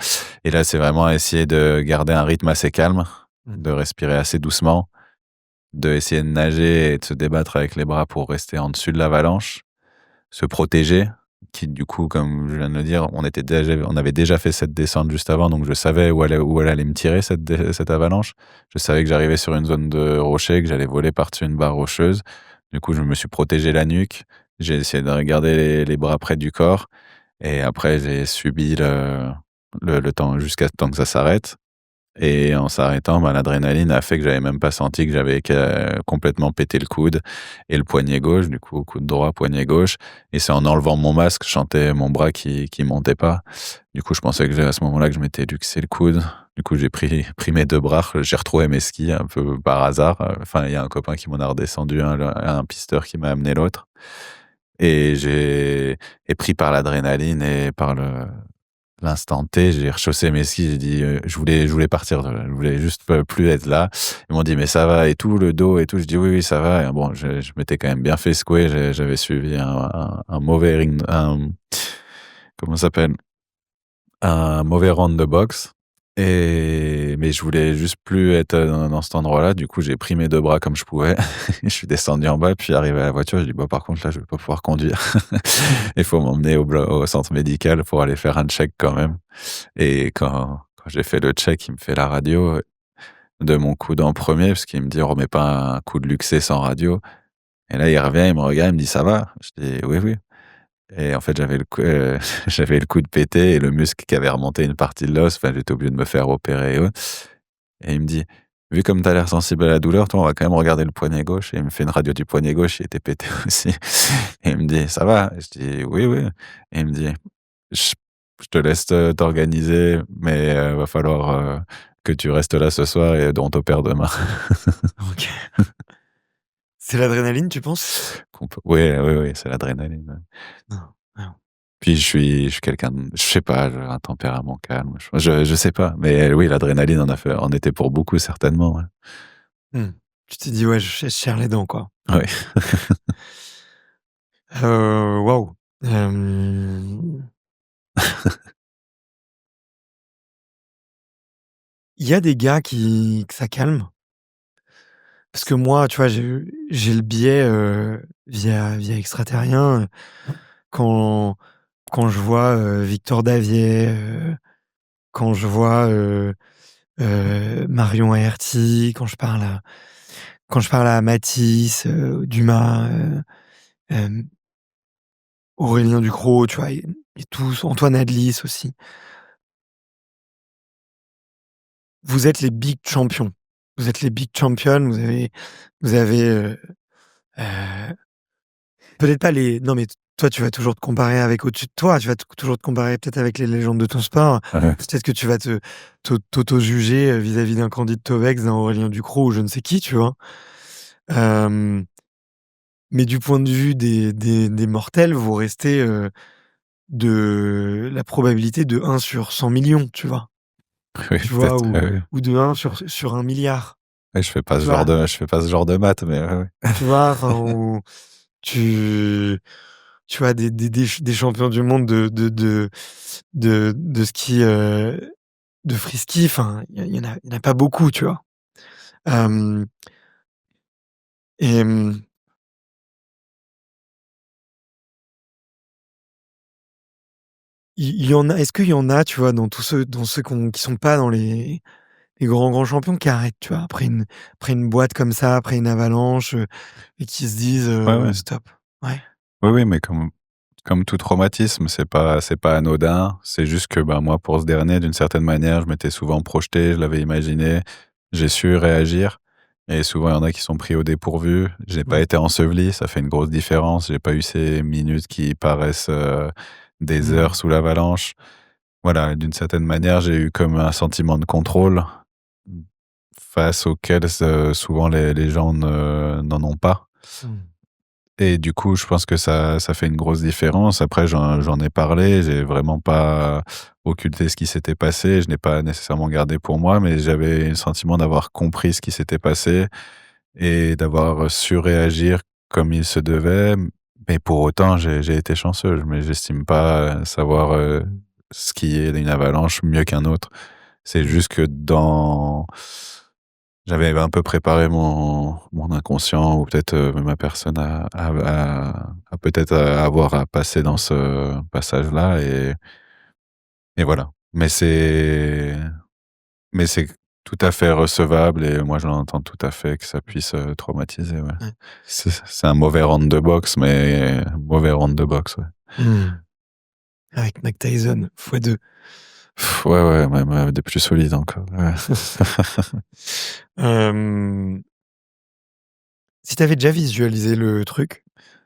Et là, c'est vraiment essayer de garder un rythme assez calme, mmh. de respirer assez doucement, de essayer de nager et de se débattre avec les bras pour rester en dessus de l'avalanche, se protéger, qui du coup, comme je viens de le dire, on avait déjà fait cette descente juste avant, donc je savais où elle allait me tirer cette avalanche. Je savais que j'arrivais sur une zone de rocher, que j'allais voler par-dessus une barre rocheuse. Du coup, je me suis protégé la nuque, j'ai essayé de regarder les bras près du corps et après j'ai subi le temps jusqu'à temps que ça s'arrête. Et en s'arrêtant, bah, l'adrénaline a fait que j'avais même pas senti que j'avais complètement pété le coude et le poignet gauche, du coup, coude droit, poignet gauche. Et c'est en enlevant mon masque, je sentais mon bras qui montait pas. Du coup, je pensais que à ce moment-là que je m'étais luxé le coude. Du coup, j'ai pris mes 2 bras, j'ai retrouvé mes skis un peu par hasard. Enfin, il y a un copain qui m'en a redescendu un pisteur qui m'a amené l'autre. Et pris par l'adrénaline et par l'instant T, j'ai rechaussé mes skis, j'ai dit, je voulais partir de là, je voulais juste plus être là. Ils m'ont dit: «Mais ça va et tout, le dos et tout?» Je dis: «Oui, oui, ça va» et bon, je m'étais quand même bien fait secouer, j'avais suivi un mauvais comment ça s'appelle? Un mauvais round de boxe mais je voulais juste plus être, dans cet endroit-là. Du coup, j'ai pris mes 2 bras comme je pouvais. Je suis descendu en bas, puis arrivé à la voiture, j'ai dit: «Bah, par contre, là, je vais pas pouvoir conduire. Il faut m'emmener au centre médical pour aller faire un check quand même». Et quand j'ai fait le check, il me fait la radio, de mon coude en premier parce qu'il me dit: «On remet pas un coude luxé sans radio». Et là, il revient, il me regarde, il me dit: «Ça va?» Je dis: «Oui, oui». Et en fait, j'avais le coude pété et le muscle qui avait remonté une partie de l'os. Enfin, j'étais obligé de me faire opérer et autres. Et il me dit: «Vu comme tu as l'air sensible à la douleur, toi, on va quand même regarder le poignet gauche». Et il me fait une radio du poignet gauche, il était pété aussi. Et il me dit: «Ça va?» Je dis: «Oui, oui». Et il me dit: «Je je te laisse t'organiser, mais va falloir, que tu restes là ce soir et on t'opère demain». OK. C'est l'adrénaline, tu penses? Oui, oui, oui, c'est l'adrénaline, ouais. Non, non. Puis je suis quelqu'un de je sais pas, j'ai un tempérament calme, je sais pas, mais oui, l'adrénaline en était pour beaucoup certainement, ouais. Mmh. Tu t'es dit: «Ouais, je serre les dents, quoi». Ouais. Waouh! Hem, il y a des gars que ça calme, parce que moi, tu vois, j'ai le biais, via extraterrien, quand je vois, Victor Davier, quand je vois, Marion Aerty, quand je parle à Matisse, Dumas, hem, Aurélien Ducrot, tu vois? Et tous, Antoine Adlis aussi. Vous êtes les big champions. Vous êtes les big champions, vous avez, heu, peut-être pas les non, mais toi, tu vas toujours te comparer avec au-dessus de toi, tu vas toujours te comparer peut-être avec les légendes de ton sport. Ouais. Peut-être que tu vas t'auto-juger, vis-à-vis d'un Candice Tovex, d'un Aurélien Ducrot ou je ne sais qui, tu vois? Hem, mais du point de vue des mortels, vous restez, de la probabilité de 1 sur 100 000 000, tu vois? Oui, Tu vois? peut-être, ouais, ouais. Ou de 1 sur 1 milliard, Ouais, tu vois? je fais pas ce genre de maths, mais ouais, ouais. Tu vois? Enfin, ou tu tu vois des champions du monde de ski, de free-ski, enfin, il y en a pas beaucoup, tu vois? Hem et il y en a est-ce qu'il y en a, tu vois, dans ceux qui sont pas dans les grands champions qui arrêtent, tu vois? Après une boîte comme ça, après une avalanche, et qui se disent, Ouais, ouais. «Stop». Ouais. Oui, oui, mais comme tout traumatisme, c'est pas anodin. C'est juste que, ben, moi, pour ce dernier, d'une certaine manière, je m'étais souvent projeté, je l'avais imaginé, j'ai su réagir et souvent, il y en a qui sont pris au dépourvu. J'ai pas Mmh. été enseveli, ça fait une grosse différence. J'ai pas eu ces minutes qui paraissent, des heures Mmh. sous l'avalanche. Voilà, d'une certaine manière, j'ai eu comme un sentiment de contrôle, face auquel souvent les gens n'en ont pas. Mmh. Et du coup, je pense que ça fait une grosse différence. Après, j'en ai parlé, j'ai vraiment pas occulté ce qui s'était passé. Je n'ai pas nécessairement gardé pour moi, mais j'avais le sentiment d'avoir compris ce qui s'était passé et d'avoir su réagir comme il se devait. Mais pour autant, j'ai été chanceux. Mais j'estime pas savoir, ce qui est une avalanche mieux qu'un autre. C'est Mmh. juste que j'avais un peu préparé mon inconscient ou peut-être, ma personne à peut-être, avoir à passer dans ce passage-là et voilà. Mais c'est tout à fait recevable et moi, j'en entends tout à fait que ça puisse, traumatiser, ouais. Ouais. C'est un mauvais round de boxe, mais mauvais round de boxe, ouais. Mmh. Avec Mike Tyson x2. Ouais, ouais, même, des plus solides encore, ouais. Hem, si tu avais déjà visualisé le truc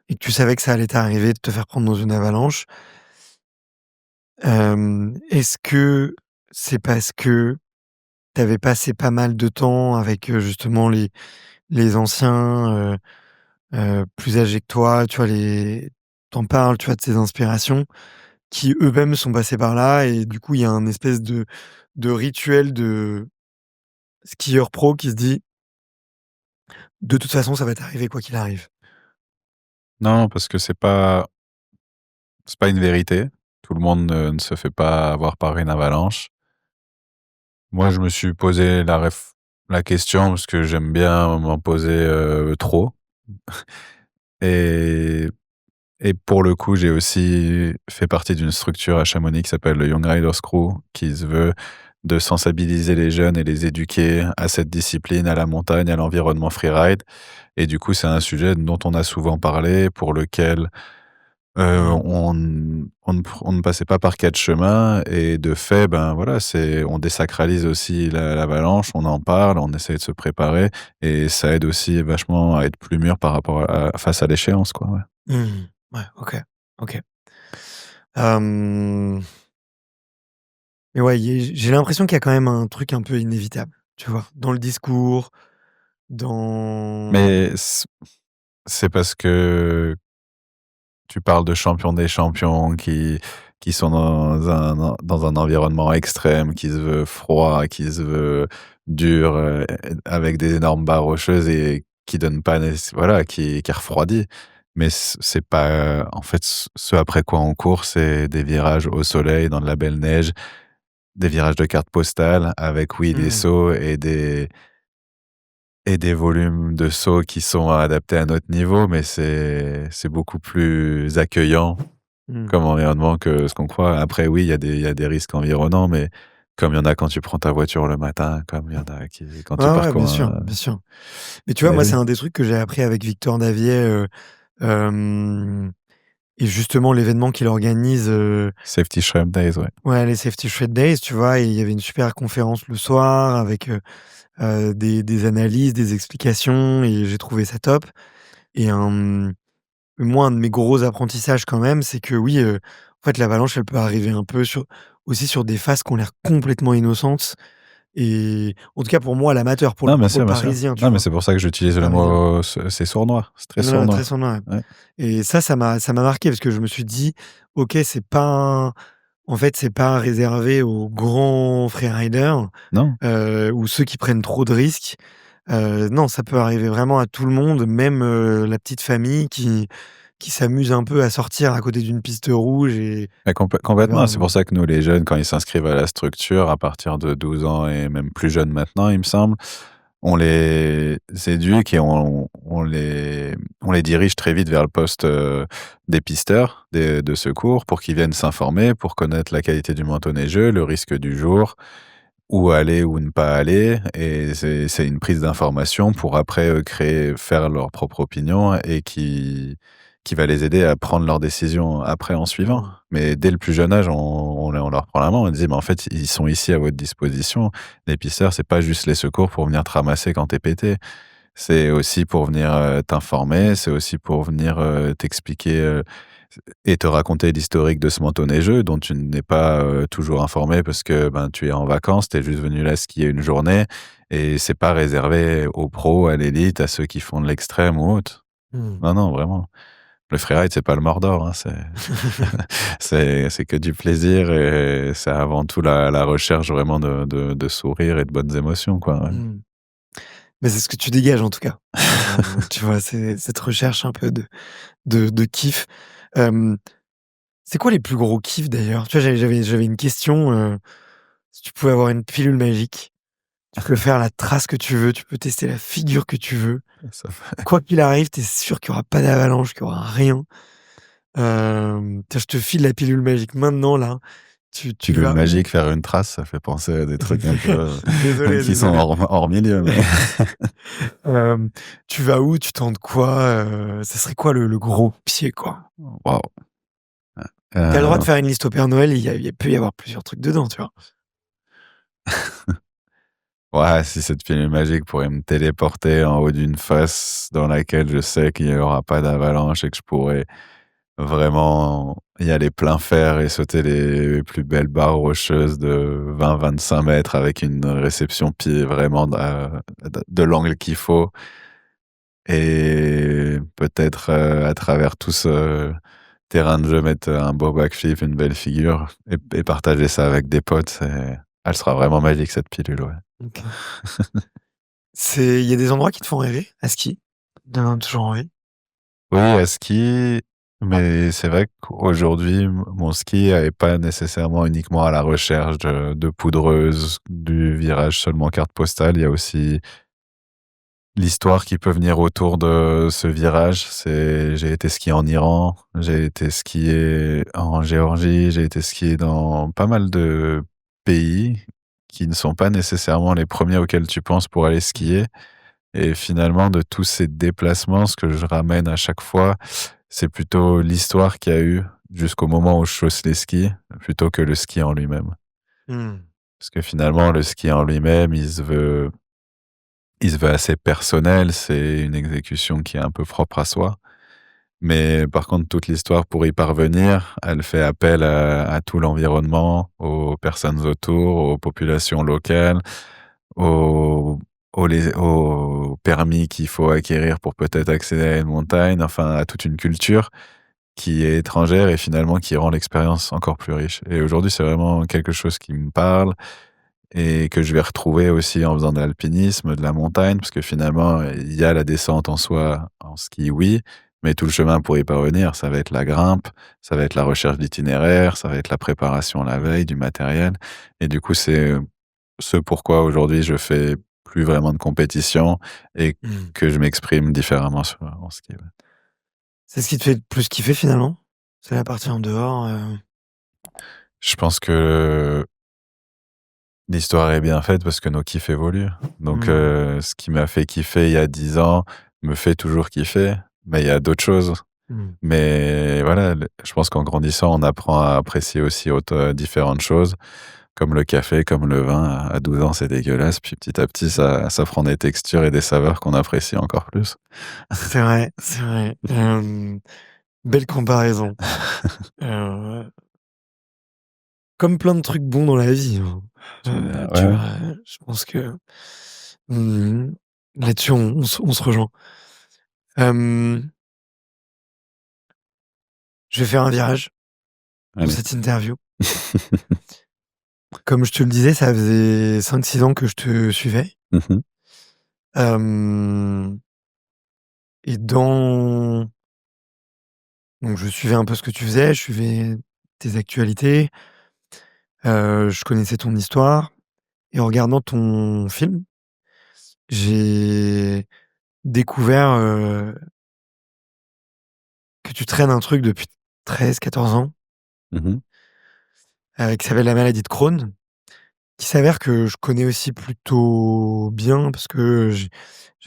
et que tu savais que ça allait t'arriver de te faire prendre dans une avalanche, est-ce que c'est parce que tu avais passé pas mal de temps avec, justement les anciens, plus âgés que toi, tu vois, tu parles, tu vois, de ces inspirations qui eux-mêmes sont passés par là et du coup, il y a un espèce de rituel de skieur pro qui se dit: «De toute façon, ça va t'arriver quoi qu'il arrive». Non, parce que c'est pas une vérité. Tout le monde ne se fait pas avoir par une avalanche. Moi, je me suis posé la question parce que j'aime bien m'en poser, trop et pour le coup, j'ai aussi fait partie d'une structure à Chamonix qui s'appelle le Young Riders Crew, qui se veut de sensibiliser les jeunes et les éduquer à cette discipline, à la montagne, à l'environnement freeride et du coup, c'est un sujet dont on a souvent parlé, pour lequel Mmh. on ne passait pas par 4 chemins et de fait, ben, voilà, on désacralise aussi l'avalanche, on en parle, on essaie de se préparer et ça aide aussi vachement à être plus mûr par rapport face à l'échéance, quoi, ouais. Mmh. Ouais, OK, OK. Hem, mais ouais, j'ai l'impression qu'il y a quand même un truc un peu inévitable, tu vois? Dans le discours, dans Mais c'est parce que tu parles de champions des champions qui sont dans un environnement extrême, qui se veut froid, qui se veut dur, avec des énormes barres rocheuses et qui donne pas voilà, qui refroidit. Mais c'est pas, en fait, ce après quoi on court, c'est des virages au soleil, dans de la belle neige, des virages de cartes postales avec, oui, des Mmh. sauts et des volumes de sauts qui sont adaptés à notre niveau, mais c'est beaucoup plus accueillant Mmh. comme environnement que ce qu'on croit. Après, oui, il y a des risques environnants, mais comme il y en a quand tu prends ta voiture le matin, comme il y en a qui quand tu Ouais, ouais, parcours bien sûr, un bien sûr. Mais tu vois, mais moi, c'est oui, un des trucs que j'ai appris avec Victor Daviet, hem et justement l'événement qu'il organise, Safety Shrimp Days, ouais. ouais, les Safety Shred Days, tu vois? Et il y avait une super conférence le soir avec, des analyses, des explications et j'ai trouvé ça top et moi, un de mes gros apprentissages quand même, c'est que oui, en fait, l'avalanche, elle peut arriver un peu aussi sur des phases qui ont l'air complètement innocentes et en tout cas pour moi, l'amateur, Non, pour le bien sûr. parisien, tu Non, mais vois? c'est pour ça que j'utilise Le le parisien. mot c'est sournois, c'est très Ouais, très sournois. sournois, ouais Ouais. et ça m'a marqué parce que je me suis dit: «OK, c'est pas un en fait, c'est pas réservé aux grands freeriders, Non, ou ceux qui prennent trop de risques». Non, ça peut arriver vraiment à tout le monde, même, la petite famille qui s'amuse un peu à sortir à côté d'une piste rouge mais et complètement. C'est ben pour ça que nous, les jeunes, quand ils s'inscrivent à la structure, à partir de 12 ans et même plus jeunes maintenant, il me semble, on les éduque et on les dirige très vite vers le poste, des pisteurs, de secours pour qu'ils viennent s'informer, pour connaître la qualité du manteau neigeux, le risque du jour, où aller ou ne pas aller et c'est une prise d'information pour après, faire leur propre opinion et qui va les aider à prendre leurs décisions après en suivant. mmh, Mais dès le plus jeune âge, on leur prend la main, on dit: «Mais en fait, ils sont ici à votre disposition. Les pisteurs, c'est pas juste les secours pour venir te ramasser quand tu es pété. C'est aussi pour venir, t'informer, c'est aussi pour venir, t'expliquer, et te raconter l'historique de ce manteau neigeux dont tu n'es pas, toujours informé parce que, ben, tu es en vacances, tu es juste venu là skier une journée et c'est pas réservé aux pros, à l'élite, à ceux qui font de l'extrême ou autre. mmh. Non, non, vraiment. Le freeride, c'est pas le Mordor, hein, c'est que du plaisir et c'est avant tout la recherche vraiment de sourires et de bonnes émotions, quoi, ouais. Mmh. Mais c'est ce que tu dégages en tout cas. Tu vois? C'est cette recherche un peu de kiff. Hem, c'est quoi les plus gros kiffs d'ailleurs? Tu vois, j'avais une question, si tu pouvais avoir une pilule magique, tu peux faire la trace que tu veux, tu peux tester la figure que tu veux. Ça Quoi qu'il arrive, tu es sûr qu'il y aura pas d'avalanche, qu'il y aura rien. Tiens, je te file la pilule magique maintenant là, tu pilule vas où? magique, faire une trace, ça fait penser à des trucs un peu, Désolé, qui sont désolé. hors milieu, mais Hem, tu vas où? Tu tentes quoi? Ça serait quoi le gros pied, quoi? waouh! Tu as le droit de Heu, faire une liste au Père Noël, il peut y avoir plusieurs trucs dedans, tu vois? ouais, si cette pilule magique pourrait me téléporter en haut d'une fosse dans laquelle je sais qu'il y aura pas d'avalanche et que je pourrais vraiment y aller plein fer et sauter les plus belles barres rocheuses de 20-25 mètres avec une réception pied vraiment de l'angle qu'il faut et peut-être, à travers tout ce terrain de jeu, mettre un beau backflip, une belle figure et partager ça avec des potes, elle sera vraiment magique cette pilule, ouais. OK. Il y a des endroits qui te font rêver à ski? Donne toujours envie? Oui, à ski, mais c'est vrai qu'aujourd'hui, mon ski est pas nécessairement uniquement à la recherche de poudreuse, du virage seulement carte postale. Il y a aussi l'histoire qui peut venir autour de ce virage. J'ai été skier en Iran, j'ai été skier en Géorgie, j'ai été skier dans pas mal de pays qui ne sont pas nécessairement les premiers auxquels tu penses pour aller Mmh. skier. Et finalement, de tous ces déplacements, ce que je ramène à chaque fois, c'est plutôt l'histoire qu'il y a eu jusqu'au moment où je chausse les skis, plutôt que le ski en lui-même. Mmh. Parce que finalement, le ski en lui-même, il se veut assez personnel, c'est une exécution qui est un peu propre à soi. Mais par contre, toute l'histoire pour y parvenir, elle fait appel à tout l'environnement, aux personnes autour, aux populations locales, aux aux permis qu'il faut acquérir pour peut-être accéder à une montagne, enfin à toute une culture qui est étrangère et finalement qui rend l'expérience encore plus riche. Et aujourd'hui, c'est vraiment quelque chose qui me parle et que je vais retrouver aussi en faisant de l'alpinisme, de la montagne, parce que finalement, il y a la descente en soi, en ski, oui, mais tout le chemin pour y parvenir, ça va être la grimpe, ça va être la recherche d'itinéraire, ça va être la préparation la veille, du matériel. Et du coup, c'est ce pourquoi aujourd'hui je fais plus vraiment de compétition et Mmh. que je m'exprime différemment en ski, ouais. C'est ce qui te fait le plus kiffer finalement? C'est la partie en dehors, Je pense que l'histoire est bien faite parce que nos kiffs évoluent. Donc, mmh, ce qui m'a fait kiffer il y a 10 ans me fait toujours kiffer, mais il y a d'autres choses. mmh. Mais voilà, je pense qu'en grandissant, on apprend à apprécier aussi différentes choses, comme le café, comme le vin. À 12 ans, c'est dégueulasse, puis petit à petit, ça prend des textures et des saveurs qu'on apprécie encore plus. C'est vrai, c'est vrai. Belle comparaison. Heu, Comme plein de trucs bons dans la vie, hein. Ouais, Tu ouais. vois? Je pense que, mmh, là-dessus on se rejoint. Hem, je vais faire un virage pour Allez. cette interview. Comme je te le disais, ça faisait 5-6 ans que je te suivais. Mmh. Hem et dans donc je suivais un peu ce que tu faisais, je suivais tes actualités, je connaissais ton histoire et en regardant ton film, j'ai découvert, que tu traînes un truc depuis 13-14 ans, Mmh. qui s'appelle la maladie de Crohn, qui s'avère que je connais aussi plutôt bien parce que j'ai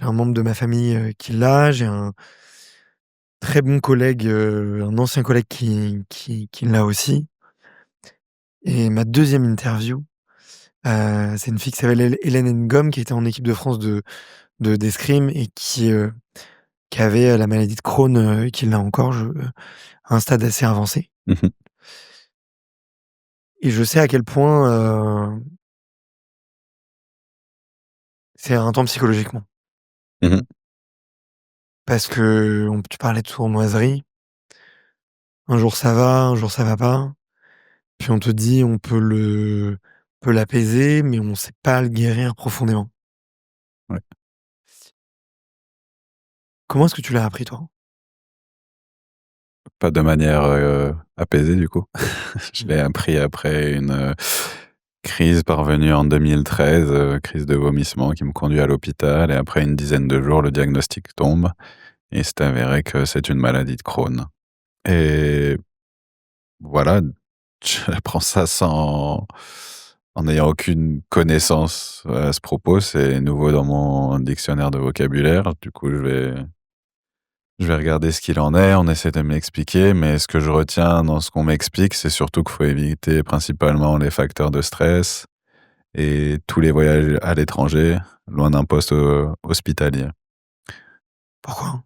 un membre de ma famille, qui l'a, j'ai un très bon collègue, un ancien collègue qui l'a aussi et ma deuxième interview, c'est une fille qui s'appelle Hélène Ngom qui était en équipe de France d'escrime et qui avait, la maladie de Crohn, et qui l'a encore à un stade assez avancé Mmh. et je sais à quel point, c'est éreintant psychologiquement. Mmh. Parce que tu parlais de sournoiserie, un jour ça va, un jour ça va pas, puis on te dit on peut l'apaiser, mais on sait pas le guérir profondément. Ouais. Comment est-ce que tu l'as appris toi? Pas de manière, apaisée du coup. Je Mmh. l'ai appris après une, crise parvenue en 2013, crise de vomissement qui me conduit à l'hôpital et après une dizaine de jours, le diagnostic tombe et il s'est avéré que c'est une maladie de Crohn et voilà, j'apprends ça en n'ayant aucune connaissance à ce propos. C'est nouveau dans mon dictionnaire de vocabulaire. Du coup, je vais regarder ce qu'il en est, on essaie de m'expliquer, mais ce que je retiens dans ce qu'on m'explique, c'est surtout qu'il faut éviter principalement les facteurs de stress et tous les voyages à l'étranger, loin d'un poste, hospitalier. Pourquoi?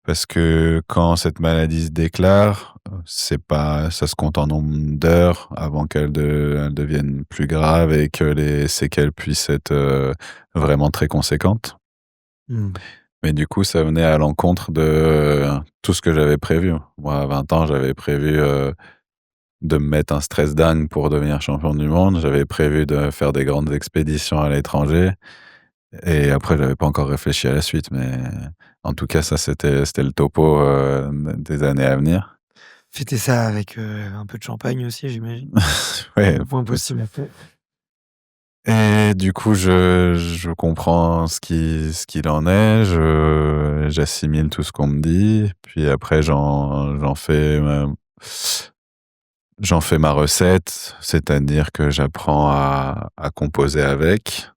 Parce que quand cette maladie se déclare, c'est pas ça se compte en nombre d'heures avant elle devienne plus grave et que les séquelles puissent être, vraiment très conséquentes. Mmh. Mais du coup, ça venait à l'encontre de tout ce que j'avais prévu. Moi, à 20 ans, j'avais prévu, de me mettre un stress dingue pour devenir champion du monde. J'avais prévu de faire des grandes expéditions à l'étranger et après j'avais pas encore réfléchi à la suite, mais en tout cas, ça, c'était le topo, des années à venir. Fêter ça avec, un peu de champagne aussi j'imagine? Ouais, Le moins possible après. et du coup, je comprends ce qu'il en est, j'assimile tout ce qu'on me dit, puis après j'en fais ma recette, c'est-à-dire que j'apprends à composer avec.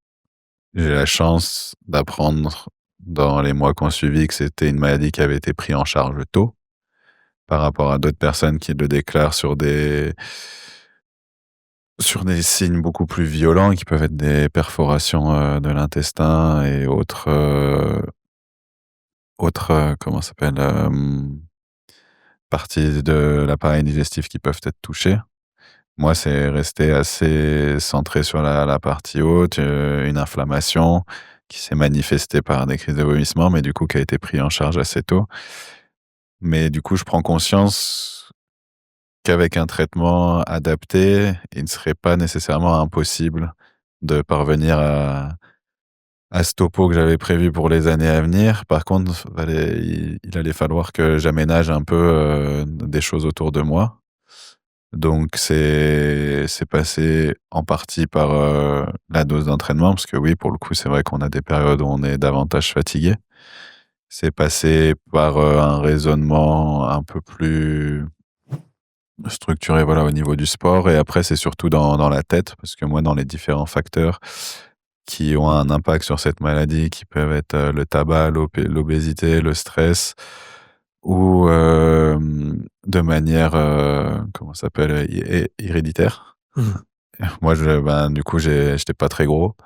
J'ai la chance d'apprendre dans les mois qui ont suivi que c'était une maladie qui avait été prise en charge tôt, par rapport à d'autres personnes qui le déclarent sur des signes beaucoup plus violents qui peuvent être des perforations, de l'intestin et comment ça s'appelle? Parties de l'appareil digestif qui peuvent être touchées. Moi, c'est resté assez centré sur la partie haute, une inflammation qui s'est manifestée par des crises de vomissement, mais du coup qui a été pris en charge assez tôt Mais du coup, je prends conscience qu'avec un traitement adapté, il ne serait pas nécessairement impossible de parvenir à ce topo que j'avais prévu pour les années à venir. Par contre, il allait falloir que j'aménage un peu, des choses autour de moi. Donc c'est passé en partie par, la dose d'entraînement parce que oui, pour le coup, c'est vrai qu'on a des périodes où on est davantage fatigué. C'est passé par, un raisonnement un peu plus structuré, voilà, au niveau du sport et après c'est surtout dans la tête parce que moi, dans les différents facteurs qui ont un impact sur cette maladie, qui peuvent être, le tabac, l'obésité, le stress ou, de manière, comment ça s'appelle? Héréditaire. Mmh. Moi, du coup, j'étais pas très gros.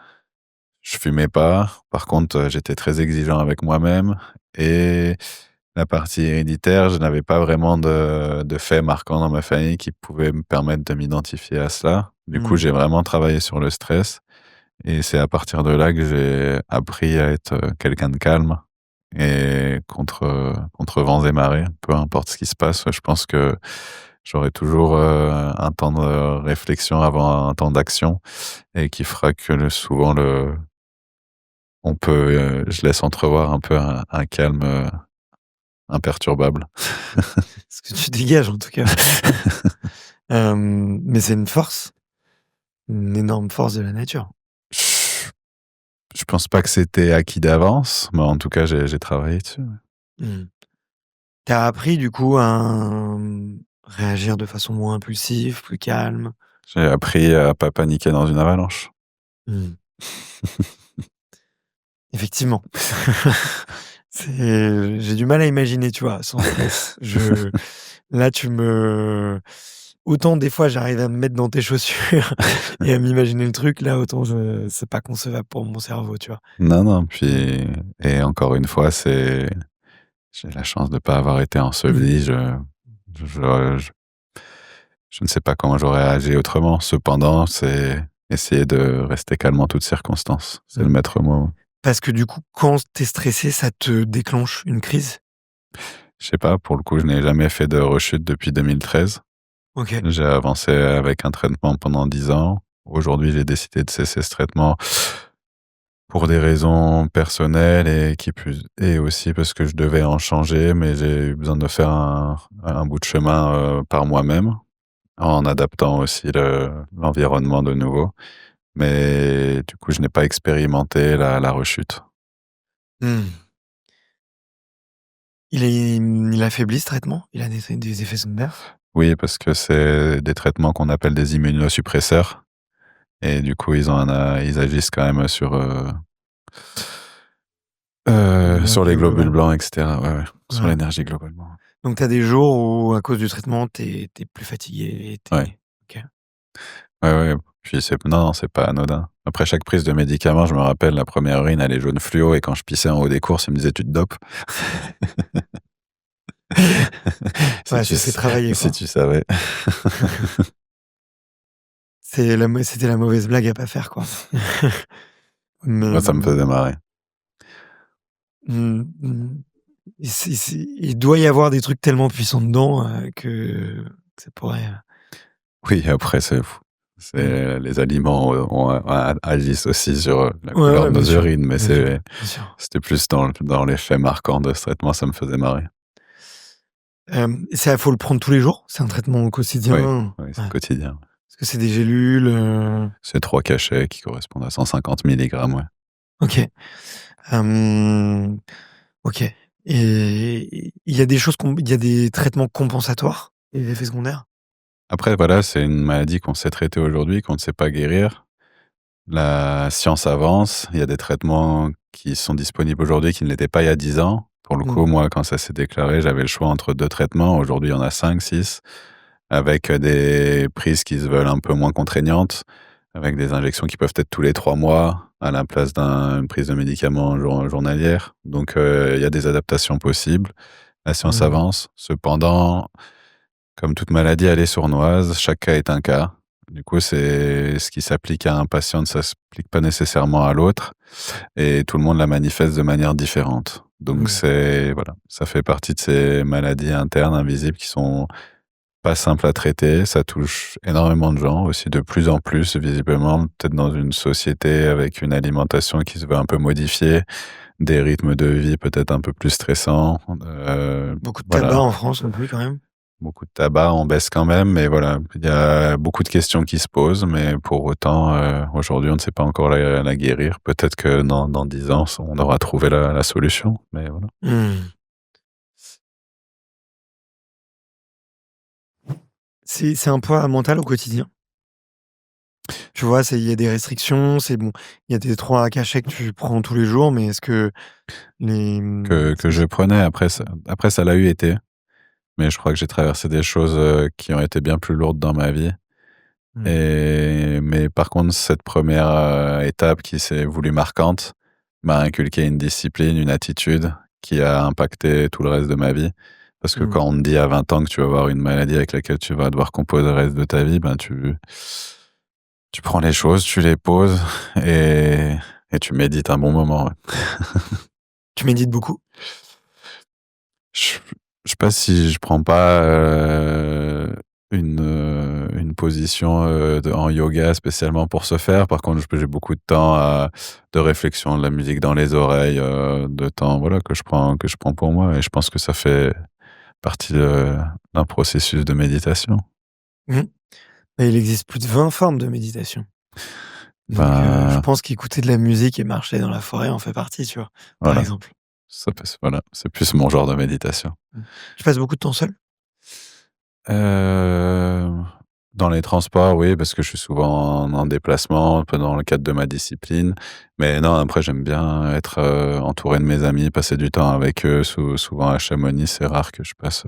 Je fumais pas. Par contre, j'étais très exigeant avec moi-même et la partie héréditaire, je n'avais pas vraiment de faits marquants dans ma famille qui pouvaient me permettre de m'identifier à cela. Du coup, Mmh. j'ai vraiment travaillé sur le stress et c'est à partir de là que j'ai appris à être, quelqu'un de calme et contre vents et marées, peu importe ce qui se passe. Ouais, je pense que j'aurai toujours, un temps de réflexion avant un temps d'action et qui fera que souvent je laisse entrevoir un peu un calme, imperturbable. Ce que tu dégages en tout cas. Mais c'est une force, une énorme force de la nature. Je je pense pas que c'était acquis d'avance, mais en tout cas, j'ai travaillé dessus, ouais. Mmh. Tu as appris du coup à, réagir de façon moins impulsive, plus calme? J'ai appris à pas paniquer dans une avalanche. Mmh. Effectivement. J'ai du mal à imaginer, tu vois, sans stress. Là, tu me autant des fois j'arrive à me mettre dans tes chaussures et à m'imaginer le truc, là, autant je c'est pas concevable pour mon cerveau, tu vois? Non, non, puis et encore une fois, j'ai la chance de pas avoir été Mmh. enseveli. Je ne sais pas comment j'aurais agi autrement. Cependant, c'est essayer de rester calme en toutes circonstances. C'est le Mmh. maître mot. Parce que du coup, quand tu es stressé, ça te déclenche une crise? Je sais pas, pour le coup, je n'ai jamais fait de rechute depuis 2013. OK. J'ai avancé avec un traitement pendant 10 ans. Aujourd'hui, j'ai décidé de cesser ce traitement pour des raisons personnelles et aussi parce que je devais en changer, mais j'ai eu besoin de faire un bout de chemin, par moi-même, en adaptant aussi l'environnement de nouveau. Mais du coup, je n'ai pas expérimenté la rechute. Mmh. Il affaiblit ce traitement? Il a des effets secondaires? Oui, parce que c'est des traitements qu'on appelle des immunosuppresseurs et du coup, ils agissent quand même sur les L'énergie globules globale? blancs et cetera. Ouais, ouais, sur Ouais. l'énergie globalement. Donc tu as des jours où, à cause du traitement, tu es plus fatigué et Ouais, OK. ouais, ouais, puis non, non, c'est pas anodin. Après chaque prise de médicament, je me rappelle la première urine, elle est jaune fluo et quand je pissais en haut des courses, ils me disaient: «Tu te dopes?» Si Ouais, tu ça fait s travailler, si quoi. tu savais. C'était la mauvaise blague à pas faire, quoi. Mais, Moi, ça me faisait marrer. mmh, mmh, il doit y avoir des trucs tellement puissants dedans, que ça pourrait, Oui, après mmh. les aliments agissent aussi sur, la Ouais, couleur ouais, de nos bien sûr, urines, mais bien sûr, bien sûr. c'était plus dans les faits marquants de ce traitement, ça me faisait marrer. Ça, faut le prendre tous les jours? C'est un traitement au Oui, quotidien? oui, c'est Ouais. quotidien. Est-ce que c'est des gélules, C'est 3 cachets qui correspondent à 150 milligrammes, ouais. OK. Hem, OK et il y a des traitements compensatoires et des effets secondaires? Après voilà, c'est une maladie qu'on sait traiter aujourd'hui, qu'on ne sait pas guérir. La science avance, il y a des traitements qui sont disponibles aujourd'hui qui ne l'étaient pas il y a 10 ans. Pour le coup, Mmh. moi, quand ça s'est déclaré, j'avais le choix entre 2 traitements. Aujourd'hui, il y en a 5, 6, avec, des prises qui se veulent un peu moins contraignantes, avec des injections qui peuvent être tous les 3 mois à la place d'une prise de médicaments journalière. Donc, il y a des adaptations possibles. La science Mmh. avance. Cependant, comme toute maladie, elle est sournoise. Chaque cas est un cas. Du coup, c'est ce qui s'applique à un patient ne s'applique pas nécessairement à l'autre et tout le monde la manifeste de manière différente. Donc Mmh. c'est voilà, ça fait partie de ces maladies internes invisibles qui sont pas simples à traiter. Ça touche énormément de gens aussi, de plus en plus visiblement, peut-être dans une société avec une alimentation qui se veut un peu modifiée, des rythmes de vie peut-être un peu plus stressants, Beaucoup de tabac voilà. en France non plus quand même? Beaucoup de tabac, on baisse quand même, mais voilà, il y a beaucoup de questions qui se posent, mais pour autant, aujourd'hui, on ne sait pas encore la guérir. Peut-être que dans 10 ans, on aura trouvé la solution, mais voilà. Mmh. C'est un poids mental au quotidien? Tu vois, il y a des restrictions, c'est bon, il y a des 3 cachets que tu prends tous les jours, mais est-ce que les, Que je prenais après ça l'a eu été, mais je crois que j'ai traversé des choses, qui ont été bien plus lourdes dans ma vie mmh, mais par contre, cette première étape qui s'est voulue marquante, m'a inculqué une discipline, une attitude qui a impacté tout le reste de ma vie. Parce que mmh, quand on te dit à 20 ans que tu vas avoir une maladie avec laquelle tu vas devoir composer le reste de ta vie, ben tu prends les choses, tu les poses et et tu médites un bon moment, ouais. tu médites beaucoup? Je je sais pas si je prends pas, une position, en yoga spécialement pour ce faire. Par contre, j'ai beaucoup de temps de réflexion, de la musique dans les oreilles, de temps, voilà, que je prends pour moi et je pense que ça fait partie, d'un processus de méditation. Mmh. Bah, il existe plus de 20 formes de méditation. Donc je Ben, pense qu'écouter de la musique et marcher dans la forêt en fait partie, tu vois? Par voilà, exemple. voilà, c'est plus mon genre de méditation. Mmh. Tu passes beaucoup de temps seul? Hem, Dans les transports, oui, parce que je suis souvent en déplacement, un peu dans le cadre de ma discipline. Mais non, après, j'aime bien être, entouré de mes amis, passer du temps avec eux. Souvent à Chamonix, c'est rare que je passe,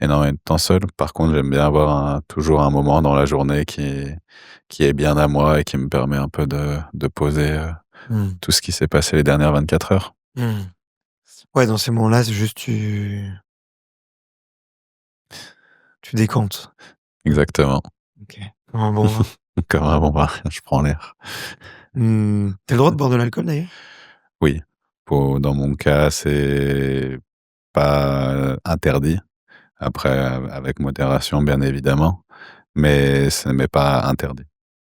énormément de temps seul. Par contre, j'aime bien avoir toujours un moment dans la journée qui est bien à moi et qui me permet un peu de poser, Mmh. tout ce qui s'est passé les dernières 24 heures. Mmh. Ouais, dans ces moments-là, c'est juste tu décantes. Exactement. OK. Comme un bon vin. Comme un bon vin, je prends l'air. Mmh. Tu as le droit de boire de l'alcool d'ailleurs? Oui, dans mon cas, c'est pas, interdit. Après, avec modération, bien évidemment, mais ce n'est pas interdit.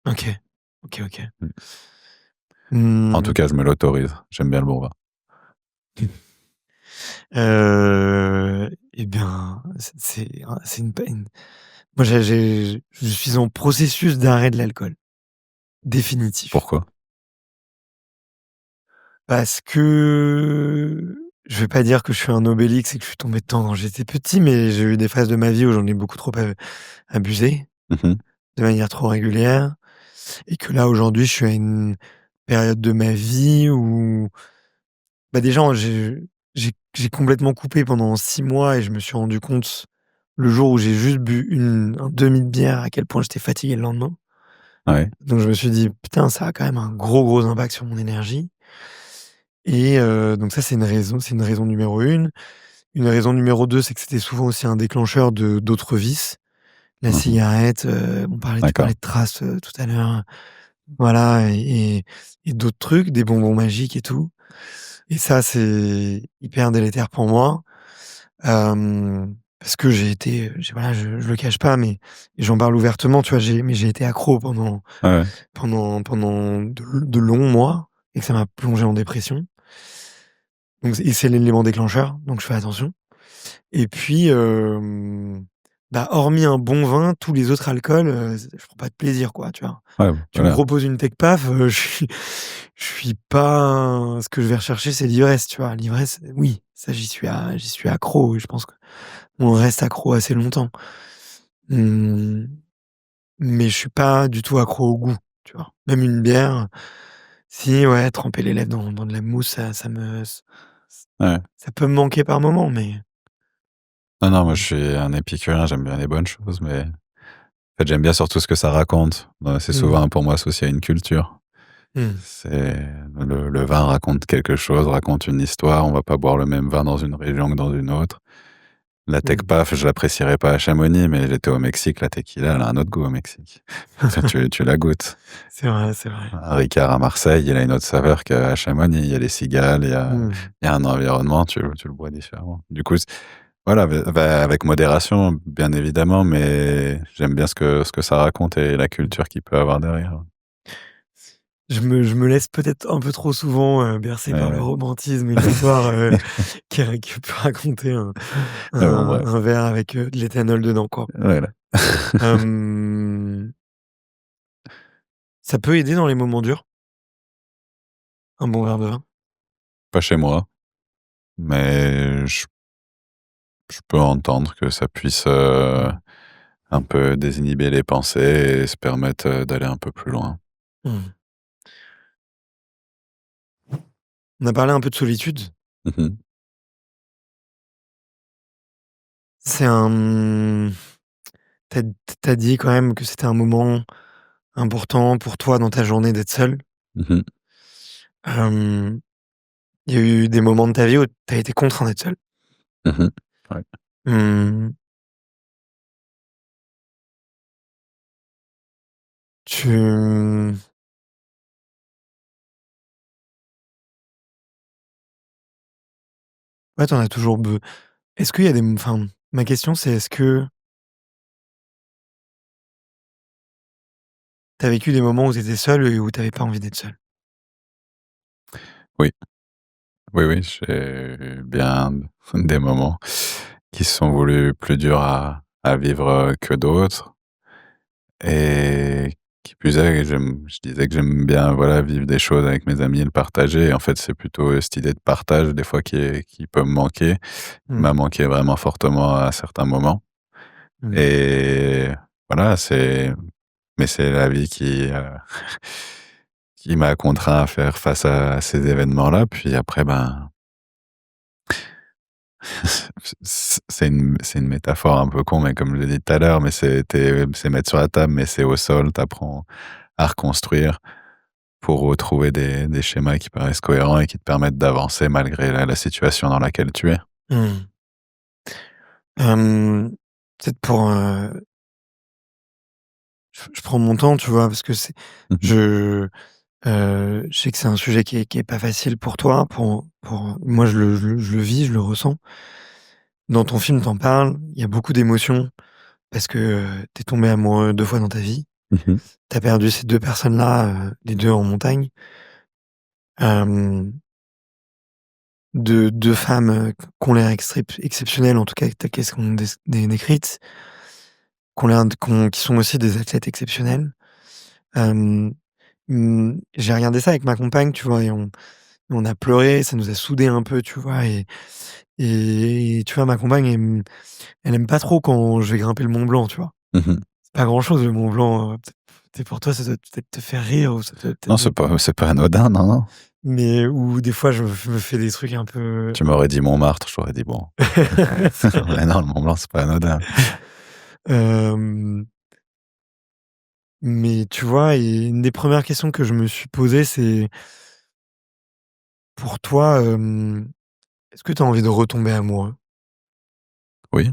OK. OK, OK. Mmh. En tout Mmh. cas, je me l'autorise. J'aime bien le bon vin. Et bien, c'est une peine. Moi, je suis en processus d'arrêt de l'alcool, définitif. Pourquoi? Parce que je vais pas dire que je suis un Obélix et que je suis tombé dedans quand j'étais petit, mais j'ai eu des phases de ma vie où j'en ai beaucoup trop abusé, Mmh mh. de manière trop régulière et que là, aujourd'hui, je suis à une période de ma vie où, bah, déjà, j'ai complètement coupé pendant 6 mois et je me suis rendu compte, le jour où j'ai juste bu un demi de bière, à quel point j'étais fatigué le lendemain. Ouais. Donc je me suis dit: «Putain, ça a quand même un gros, gros impact sur mon énergie» et donc ça, c'est une raison numéro 1. Une raison numéro 2, c'est que c'était souvent aussi un déclencheur de d'autres vices. La Mmh mh. cigarette, tu D'accord. parlais de traces, tout à l'heure, voilà et d'autres trucs, des bonbons magiques et tout et ça, c'est hyper délétère pour moi, parce que je le cache pas, mais et j'en parle ouvertement, tu vois? J'ai été accro Ouais, ouais. pendant de longs mois et que ça m'a plongé en dépression. Donc c'est l'élément déclencheur, donc je fais attention. Et puis, bah, hormis un bon vin, tous les autres alcools, je prends pas de plaisir, quoi, tu vois? Ouais, Tu me voilà. proposes une Tech Paf, je suis pas ce que je vais rechercher, c'est l'ivresse, tu vois? L'ivresse, oui, ça j'y suis accro et je pense qu'on reste accro assez longtemps. Mmh, mais je suis pas du tout accro au goût, tu vois? Même une bière, si, ouais, tremper les lèvres dans de la mousse, Ouais. ça peut me manquer par moment, mais Non, non, moi, je suis un épicurien, j'aime bien les bonnes choses, mais en fait, j'aime bien surtout ce que ça raconte. C'est mmh, souvent pour moi associé à une culture. mmh, C'est le vin raconte quelque chose, raconte une histoire. On va pas boire le même vin dans une région que dans une autre La tech Mmh. paf, je l'apprécierais pas à Chamonix, mais j'étais au Mexique, la tequila, elle a un autre goût au Mexique. Ça, tu la goûtes. C'est vrai, c'est vrai. Un Ricard à Marseille, il a une autre saveur qu'à Chamonix. Il y a les cigales, Mmh. il y a un environnement, tu le bois différemment. Du coup, voilà, avec modération, bien évidemment, mais j'aime bien ce que ça raconte et la culture qu'il peut avoir derrière. Je me laisse peut-être un peu trop souvent, bercer Ouais, par le ouais. romantisme et l'histoire, que peut raconter Mais bon, bref. un verre avec, de l'éthanol dedans, quoi. Voilà. Hem, Ça peut aider dans les moments durs, un bon verre de vin? Pas chez moi, mais je peux entendre que ça puisse, un peu désinhiber les pensées et se permettre, d'aller un peu plus loin. Mmh. On a parlé un peu de solitude. Mmh mh. C'est un, tu as dit quand même que c'était un moment important pour toi dans ta journée d'être seul. Mmh mh. Hem, il y a eu des moments de ta vie où tu as été contraint d'être seul. Mmh mh. Ouais. Mmh, tu ouais, tu en as toujours est-ce qu'il y a des enfin, ma question c'est est-ce que tu as vécu des moments où tu étais seul et où tu avais pas envie d'être seul? Oui. Oui, oui, j'ai eu bien des moments qui se sont voulus plus durs à vivre, que d'autres et qui plus est, je disais que j'aime bien, voilà, vivre des choses avec mes amis et le partager et en fait, c'est plutôt cette idée de partage des fois qui peut me manquer, qui m'a Mmh. manqué vraiment fortement à certains moments Mmh. et voilà, mais c'est la vie qui m'a contraint à faire face à ces événements-là. Puis après, ben, c'est une métaphore un peu con, mais comme je l'ai dit tout à l'heure, mais c'est mettre sur la table, mais c'est au sol, tu apprends à reconstruire pour retrouver des schémas qui paraissent cohérents et qui te permettent d'avancer malgré la situation dans laquelle tu es. Mmh. Hem, Peut-être pour, je prends mon temps, tu vois? Parce que Mmh mh. je, je sais que c'est un sujet qui est pas facile pour toi, pour moi je le vis, je le ressens. Dans ton film, tu en parles, il y a beaucoup d'émotions parce que, tu es tombé amoureux 2 fois dans ta vie. Mmh mh. Tu as perdu ces 2 personnes-là, les 2 en montagne. Hem, 2 femmes, qui ont l'air exceptionnelles, en tout cas telles qu'elles sont décrites, qui sont aussi des athlètes exceptionnels. Hem, j'ai regardé ça avec ma compagne, tu vois? Et on a pleuré, ça nous a soudés un peu, tu vois? Et tu vois, ma compagne, elle aime pas trop quand je vais grimper le Mont Blanc, tu vois? Mmh mh. C'est pas grand chose le Mont Blanc, peut-être pour toi, ça doit peut-être te faire rire ou ça doit Non, peut-être c'est pas anodin, non, non. mais ou des fois je me fais des trucs un peu Tu m'aurais dit Montmartre, j'aurais dit: «Bon». c'est vrai. Mais non, le Mont Blanc, c'est pas anodin. Hem, mais tu vois? Et une des premières questions que je me suis posées, c'est pour toi, est-ce que tu as envie de retomber amoureux? Oui,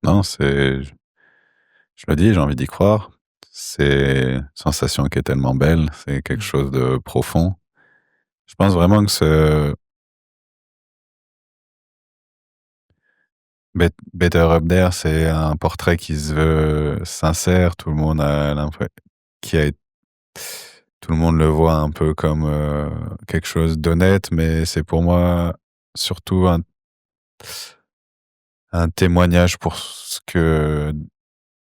non, je le dis, j'ai envie d'y croire. C'est une sensation qui est tellement belle, c'est quelque Mmh. chose de profond. Je pense vraiment que ce Better Up There, c'est un portrait qui se veut sincère. Tout le monde a l'impre qui a tout le monde le voit un peu comme, quelque chose d'honnête, mais c'est pour moi surtout un témoignage pour ce que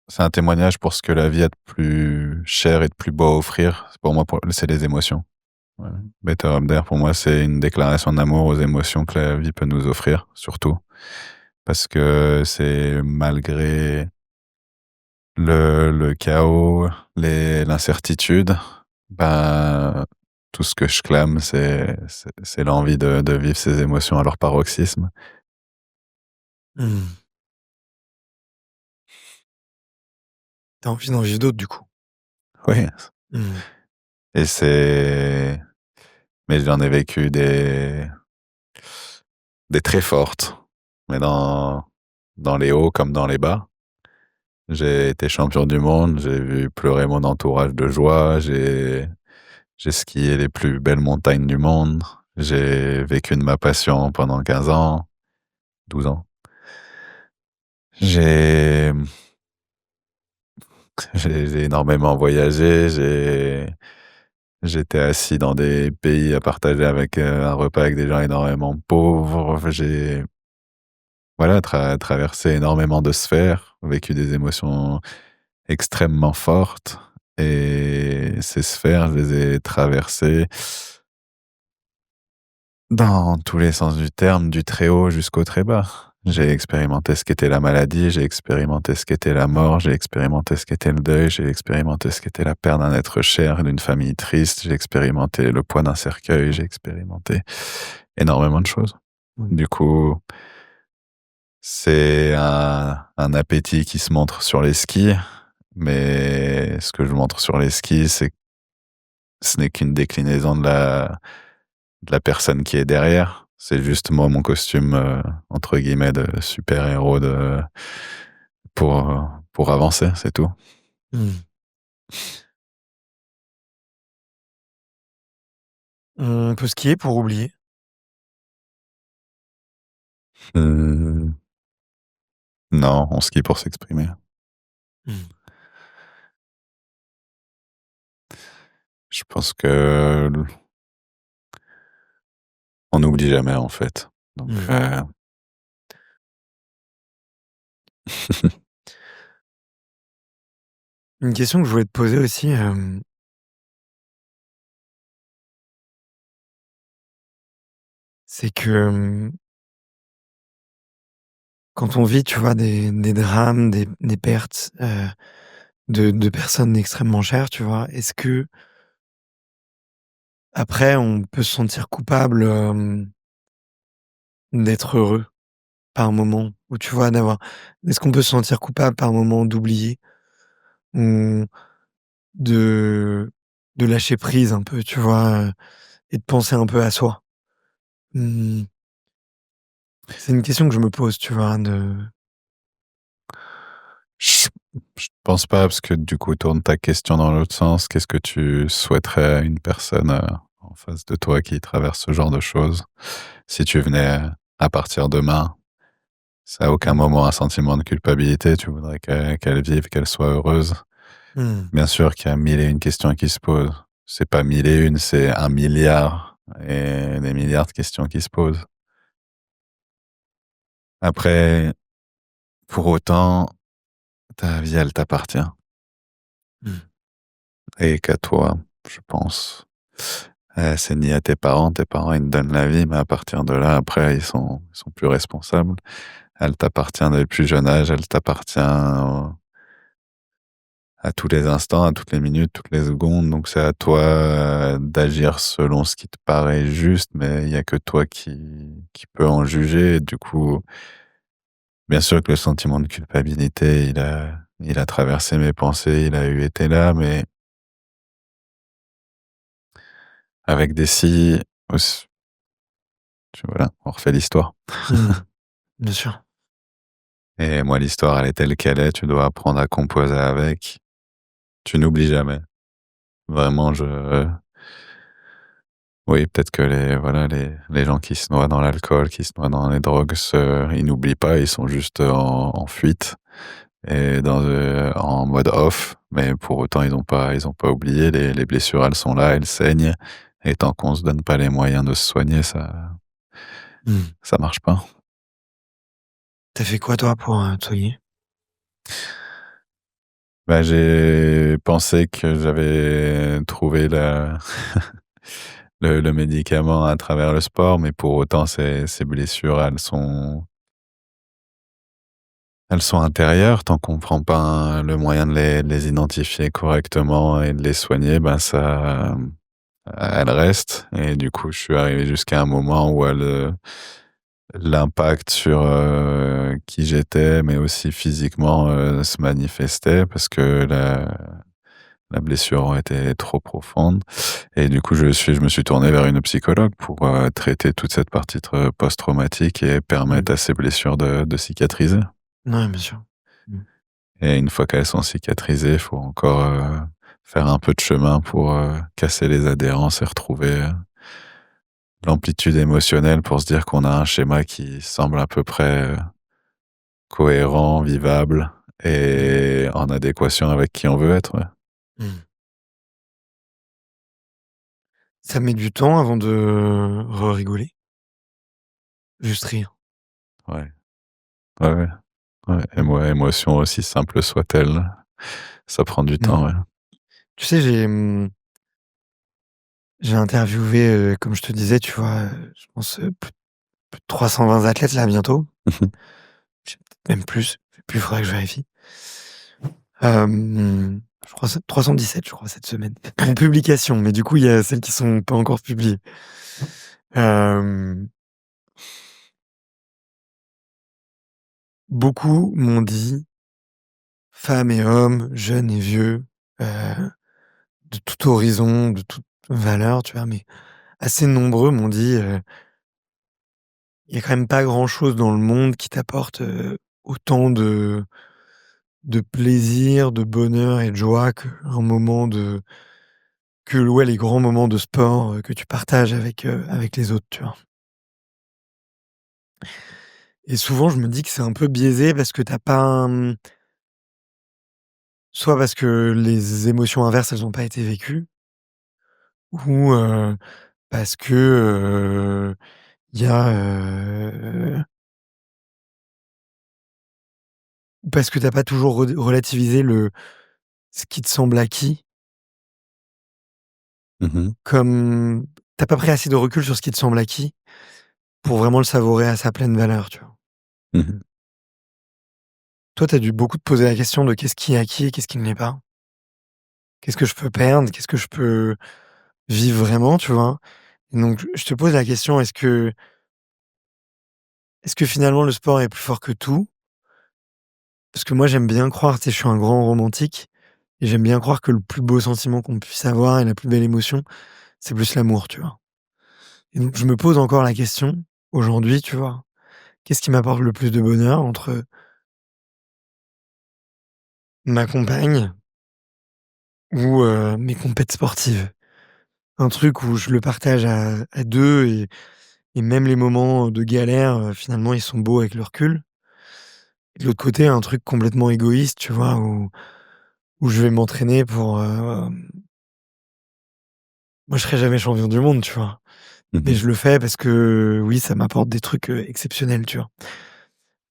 c'est un témoignage pour ce que la vie a de plus cher et de plus beau à offrir. Pour moi, c'est les émotions. Voilà. Better Up There, pour moi, c'est une déclaration d'amour aux émotions que la vie peut nous offrir, surtout. Parce que c'est malgré le chaos, l'incertitude, ben, tout ce que je clame, c'est l'envie de vivre ces émotions à leur paroxysme. Mmh. Tu as envie d'en vivre d'autres, du coup? Oui, Mmh. et mais j'en ai vécu des très fortes. mais dans les hauts comme dans les bas. J'ai été champion du monde, j'ai vu pleurer mon entourage de joie, j'ai skié les plus belles montagnes du monde, j'ai vécu de ma passion pendant 15 ans, 12 ans. J'ai j'ai énormément voyagé, j'étais assis dans des pays à partager avec, un repas avec des gens énormément pauvres. Enfin, j'ai voilà, traversé énormément de sphères, vécu des émotions extrêmement fortes et ces sphères, je les ai traversées dans tous les sens du terme, du très haut jusqu'au très bas. J'ai expérimenté ce qu'était la maladie, j'ai expérimenté ce qu'était la mort, j'ai expérimenté ce qu'était le deuil, j'ai expérimenté ce qu'était la perte d'un être cher, d'une famille triste, j'ai expérimenté le poids d'un cercueil, j'ai expérimenté énormément de choses. Mmh. Du coup, c'est un appétit qui se montre sur les skis, mais ce que je montre sur les skis, c'est que ce n'est qu'une déclinaison de la personne qui est derrière. C'est juste moi, mon costume, entre guillemets, de super-héros pour avancer, c'est tout. Mmh. On peut skier pour oublier. Mmh, non, on skie pour s'exprimer. Mmh. Je pense que on n'oublie jamais, en fait. Donc, Mmh. Une question que je voulais te poser aussi, c'est que, quand on vit, tu vois, des drames, des pertes, de personnes extrêmement chères, tu vois? Est-ce qu'après on peut se sentir coupable, d'être heureux par moment? Ou tu vois, d'avoir est-ce qu'on peut se sentir coupable par moment d'oublier? Ou de de lâcher prise un peu, tu vois, et de penser un peu à soi? Mmh, c'est une question que je me pose, tu vois, de Je je pense pas parce que du coup, tourne ta question dans l'autre sens. Qu'est-ce que tu souhaiterais à une personne, en face de toi qui traverse ce genre de choses? Si tu venais à partir demain, c'est à aucun moment un sentiment de culpabilité, tu voudrais qu'elle vive, qu'elle soit heureuse. mmh, Bien sûr qu'il y a 1000 et une questions qui se posent. C'est pas 1000 et une, c'est 1 milliard et des milliards de questions qui se posent. Après, pour autant, ta vie, elle t'appartient mmh, et qu'à toi, je pense. C'est ni à tes parents, ils te donnent la vie, mais à partir de là, après, ils sont plus responsables. Elle t'appartient dès le plus jeune âge, elle t'appartient à tous les instants, à toutes les minutes, toutes les secondes. Donc c'est à toi, d'agir selon ce qui te paraît juste, mais il y a que toi qui peux en juger. Et du coup, bien sûr que le sentiment de culpabilité, il a traversé mes pensées, il a eu été là, mais avec des si aussi voilà, on refait l'histoire. mmh, bien sûr. Et moi, l'histoire, elle est telle qu'elle est, tu dois apprendre à composer avec. Tu n'oublies jamais. Vraiment, oui, peut-être que les gens qui se noient dans l'alcool, qui se noient dans les drogues, ils n'oublient pas, ils sont juste en fuite et en mode off, mais pour autant, ils ont pas oublié. Les blessures, elles sont là, elles saignent et tant qu'on se donne pas les moyens de se soigner, Mmh. ça marche pas. Tu fait quoi toi pour, te soigner? Bah, j'ai pensé que j'avais trouvé la le médicament à travers le sport, mais pour autant ces blessures, elles sont intérieures. Tant qu'on prend pas le moyen de les identifier correctement et de les soigner, ben elles restent et du coup, je suis arrivé jusqu'à un moment où l'impact sur, qui j'étais, mais aussi physiquement, se manifestait parce que la blessure aurait été trop profonde et du coup, je me suis tourné vers une psychologue pour, traiter toute cette partie post-traumatique et Mmh. permettre à ces blessures de cicatriser. Ouais, bien sûr. Mmh. Et une fois qu'elles sont cicatrisées, il faut encore, faire un peu de chemin pour, casser les adhérences et retrouver, l'amplitude émotionnelle pour se dire qu'on a un schéma qui semble à peu près, cohérent, vivable et en adéquation avec qui on veut être, ouais. Mmh. Ça met du temps avant de rigoler? Juste rire? Ouais, ouais, ouais, ouais, Mmh. émotion aussi simple soit-elle, ça prend du Mmh. temps, ouais. Tu sais, j'ai interviewé, comme je te disais, tu vois, je pense, plus de 320 athlètes là bientôt. Je peut-être même plus, je sais plus, il faudrait que je vérifie. Je crois c'est 317 je crois cette semaine. En publication, mais du coup, il y a celles qui sont pas encore publiées. Hem, Beaucoup m'ont dit, femmes et hommes, jeunes et vieux, de tout horizon, de toute valeur, tu vois? Mais assez nombreux m'ont dit, «Il y a quand même pas grand-chose dans le monde qui t'apporte, autant de plaisir, de bonheur et de joie ouais, les grands moments de sport, que tu partages avec les autres», tu vois? Et souvent, je me dis que c'est un peu biaisé parce que tu as pas, soit parce que les émotions inverses, elles ont pas été vécues ou, parce que, il y a, ou parce que tu as pas toujours relativisé ce qui te semble acquis, Mmh mh. comme tu as pas pris assez de recul sur ce qui te semble acquis pour vraiment le savourer à sa pleine valeur, tu vois? Mmh. Toi, tu as dû beaucoup te poser la question de qu'est-ce qui est acquis et qu'est-ce qui ne l'est pas? Qu'est-ce que je peux perdre? Qu'est-ce que je peux vivre vraiment, tu vois? Et donc je te pose la question, est-ce que finalement le sport est plus fort que tout? Parce que moi j'aime bien croire, tu sais, je suis un grand romantique et j'aime bien croire que le plus beau sentiment qu'on puisse avoir et la plus belle émotion, c'est plus l'amour, tu vois? Et donc je me pose encore la question, aujourd'hui, tu vois? Qu'est-ce qui m'apporte le plus de bonheur entre ma compagne ou, mes compètes sportives? Un truc où je le partage à 2 et même les moments de galère, finalement ils sont beaux avec le recul. Et de l'autre côté, un truc complètement égoïste, tu vois? Où je vais m'entraîner pour, moi je serai jamais champion du monde, tu vois? Mais Mmh. je le fais parce que, oui, ça m'apporte des trucs, exceptionnels, tu vois?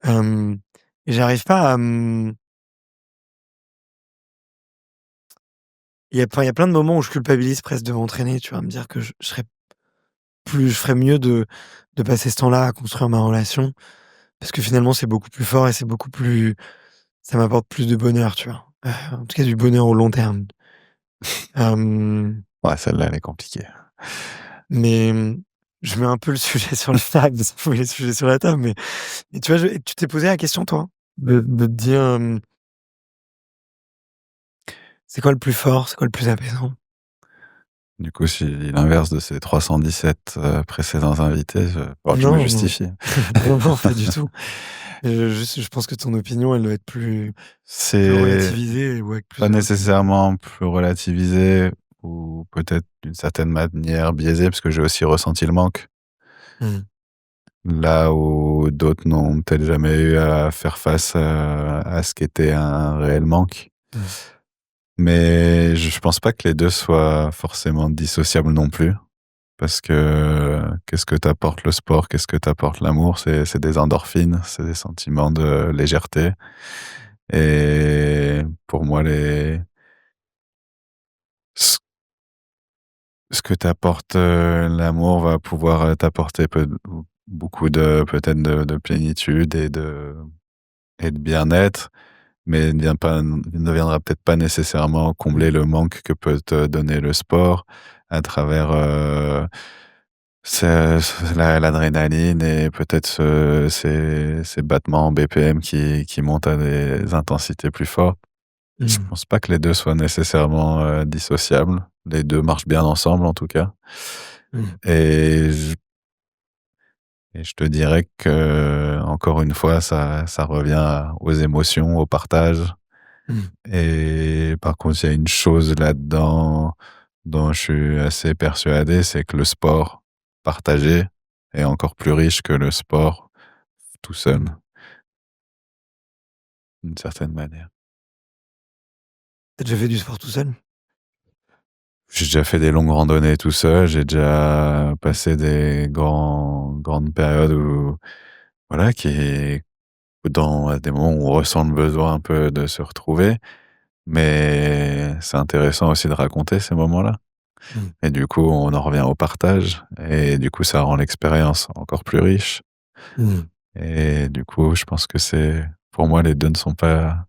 Hem et j'arrive pas à, il y a plein de moments où je culpabilise presque de m'entraîner, tu vois? À me dire que je ferais mieux de passer ce temps-là à construire ma relation parce que finalement c'est beaucoup plus fort et c'est beaucoup plus, ça m'apporte plus de bonheur, tu vois? En tout cas du bonheur au long terme. Hem Ouais, celle-là, elle est compliquée. Mais, je mets un peu le sujet sur la table, parce qu'il faut les sujets sur la table, mais tu vois, tu t'es posé la question toi? De te dire, c'est quoi le plus fort? C'est quoi le plus apaisant? Du coup, si l'inverse de ces 317, précédents invités, faudra que je me Non, non, justifie. non, non, pas du tout. Juste, je pense que ton opinion, elle doit être plus C'est relativisée ou avec plus pas de recul. nécessairement plus relativisé ou peut-être d'une certaine manière biaisé, parce que j'ai aussi ressenti le manque. Mmh. Là où d'autres n'ont peut-être jamais eu à faire face, à ce qu'était un réel manque. Mmh. Mais je pense pas que les 2 soient forcément dissociables non plus. Parce que qu'est-ce que t'apporte le sport? Qu'est-ce que t'apporte l'amour? C'est des endorphines, c'est des sentiments de légèreté et pour moi ce ce que t'apporte, l'amour va pouvoir, t'apporter beaucoup de peut-être de plénitude et de bien-être, mais ne viendra peut-être pas nécessairement combler Mmh. le manque que peut te donner le sport à travers, l'adrénaline et peut-être ces battements BPM qui montent à des intensités plus fortes. Je Mmh. pense pas que les 2 soient nécessairement, dissociables. Les 2 marchent bien ensemble, en tout cas, Mmh. et je te dirais que encore une fois, ça revient aux émotions, au partage, Mmh. et par contre, il y a une chose là-dedans dont je suis assez persuadé, c'est que le sport partagé est encore plus riche que le sport tout seul, Mmh. d'une certaine manière. Tu déjà fait du sport tout seul? J'ai déjà fait des longues randonnées tout seul, j'ai déjà passé des grandes périodes où voilà, dans des moments où on ressent le besoin un peu de se retrouver, mais c'est intéressant aussi de raconter ces moments-là, Mmh. et du coup, on en revient au partage, et du coup, ça rend l'expérience encore plus riche, Mmh. et du coup, je pense que c'est pour moi, les 2 ne sont pas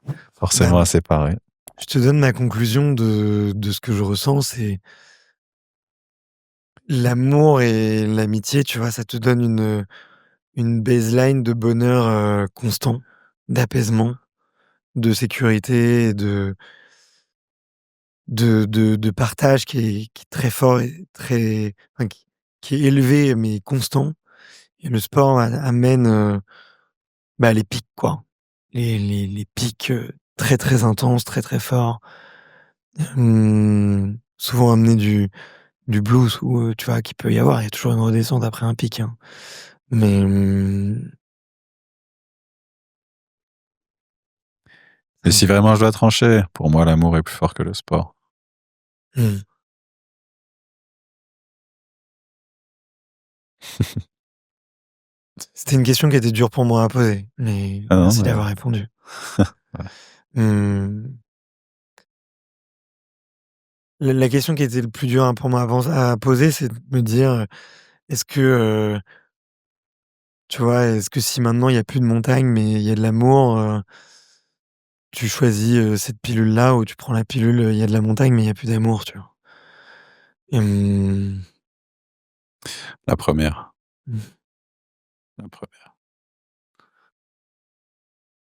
Bah, forcément à séparer. je te donne ma conclusion de ce que je ressens, c'est l'amour et l'amitié, tu vois, ça te donne une baseline de bonheur, constant, d'apaisement, de sécurité et de partage qui est très fort et très enfin, qui est élevé mais constant, et le sport amène, bah, les pics, quoi. Les pics, très, très intenses, très, très forts, souvent amener du blues ou, tu vois, qu'il peut y avoir. Il y a toujours une redescente après un pic, hein. Mais, Mais ça me si vraiment je dois trancher, pour moi, l'amour est plus fort que le sport. mmh. C'était une question qui était dure pour moi à poser, mais Ah non, merci mais d'avoir répondu. ouais. Mmh, la question qui était le plus dur, hein, pour moi à poser, c'est de me dire, est-ce que, tu vois, est-ce que si maintenant il y a plus de montagne, mais il y a de l'amour, tu choisis, cette pilule-là, ou tu prends la pilule, il y a de la montagne, mais il y a plus d'amour, tu vois? Mmh, La première, mmh, la première.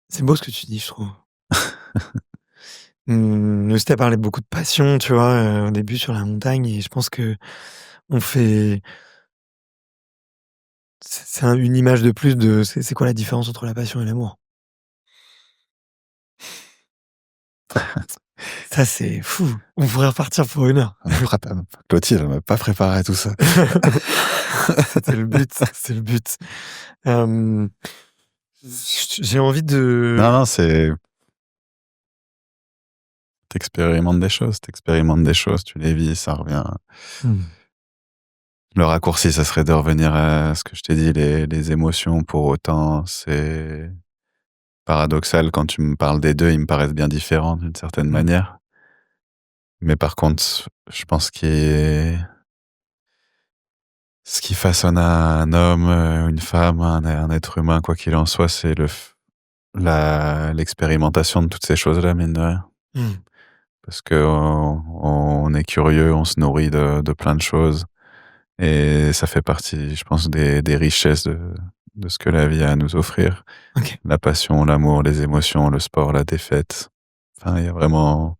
c'est beau ce que tu dis, je trouve. Aussi tu as parlé beaucoup de passion, tu vois, au début sur la montagne, et je pense qu'on fait c'est une image de plus de c'est quoi la différence entre la passion et l'amour? Ça, c'est fou. On pourrait repartir pour 1 heure. Après, Clotilde, elle m'a pas préparé tout ça. C'était le but, c'est le but. Hem, j'ai envie de Non, non, c'est tu expérimentes des choses, tu les vis, ça revient. mmh, Le raccourci, ça serait de revenir à ce que je t'ai dit, les émotions. Pour autant, c'est paradoxal, quand tu me parles des 2, ils me paraissent bien différents d'une certaine mmh, manière. Mais par contre, je pense ce qui façonne un homme, une femme, un être humain, quoi qu'il en soit, c'est l'expérimentation de toutes ces choses-là, mine de rien. mmh. Parce qu'on est curieux, on se nourrit de plein de choses, et ça fait partie, je pense, des richesses de ce que la vie a à nous offrir. OK. La passion, l'amour, les émotions, le sport, la défaite. Enfin, il y a vraiment,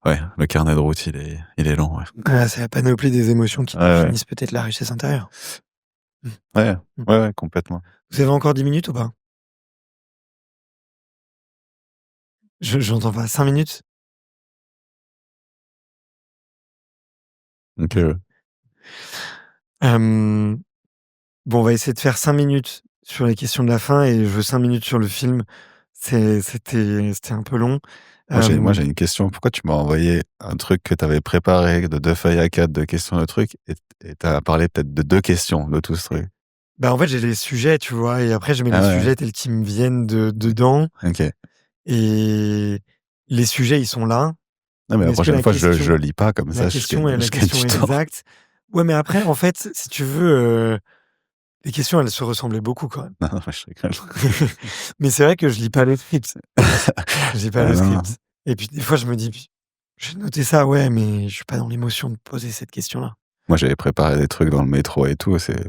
ouais, le carnet de route, il est long, ouais. Ah, c'est la panoplie des émotions qui Ouais, ouais. définissent peut-être la richesse intérieure. Mmh, Ouais, mmh. ouais, ouais, complètement. Vous avez encore 10 minutes ou pas? J'entends pas. 5 minutes? OK, Mmh. ouais. Hem, bon, on va essayer de faire 5 minutes sur les questions de la fin, et je veux 5 minutes sur le film. C'était un peu long. Moi, j'ai une question. Pourquoi tu m'as envoyé un truc que tu avais préparé de 2 feuilles A4 de questions de trucs, et tu as parlé peut-être de 2 questions de tout ce truc? Bah, en fait, j'ai les sujets, tu vois? Et après, je mets Ah les ouais, ouais. sujets tels qu'ils me viennent dedans, OK. et les sujets, ils sont là. Non, mais Mais la est-ce que prochaine fois, je lis pas, comme la ça, question est je gagne du temps. exacte? Ouais, mais après, en fait, si tu veux, les questions, elles se ressemblaient beaucoup quand même. Non, non, je rigole. Mais c'est vrai que je lis pas le script. Je lis pas le Non, non. script. Et puis des fois, je me dis: «Je vais noter ça, ouais, mais je suis pas dans l'émotion de poser cette question-là». Moi, j'avais préparé des trucs dans le métro et tout, c'est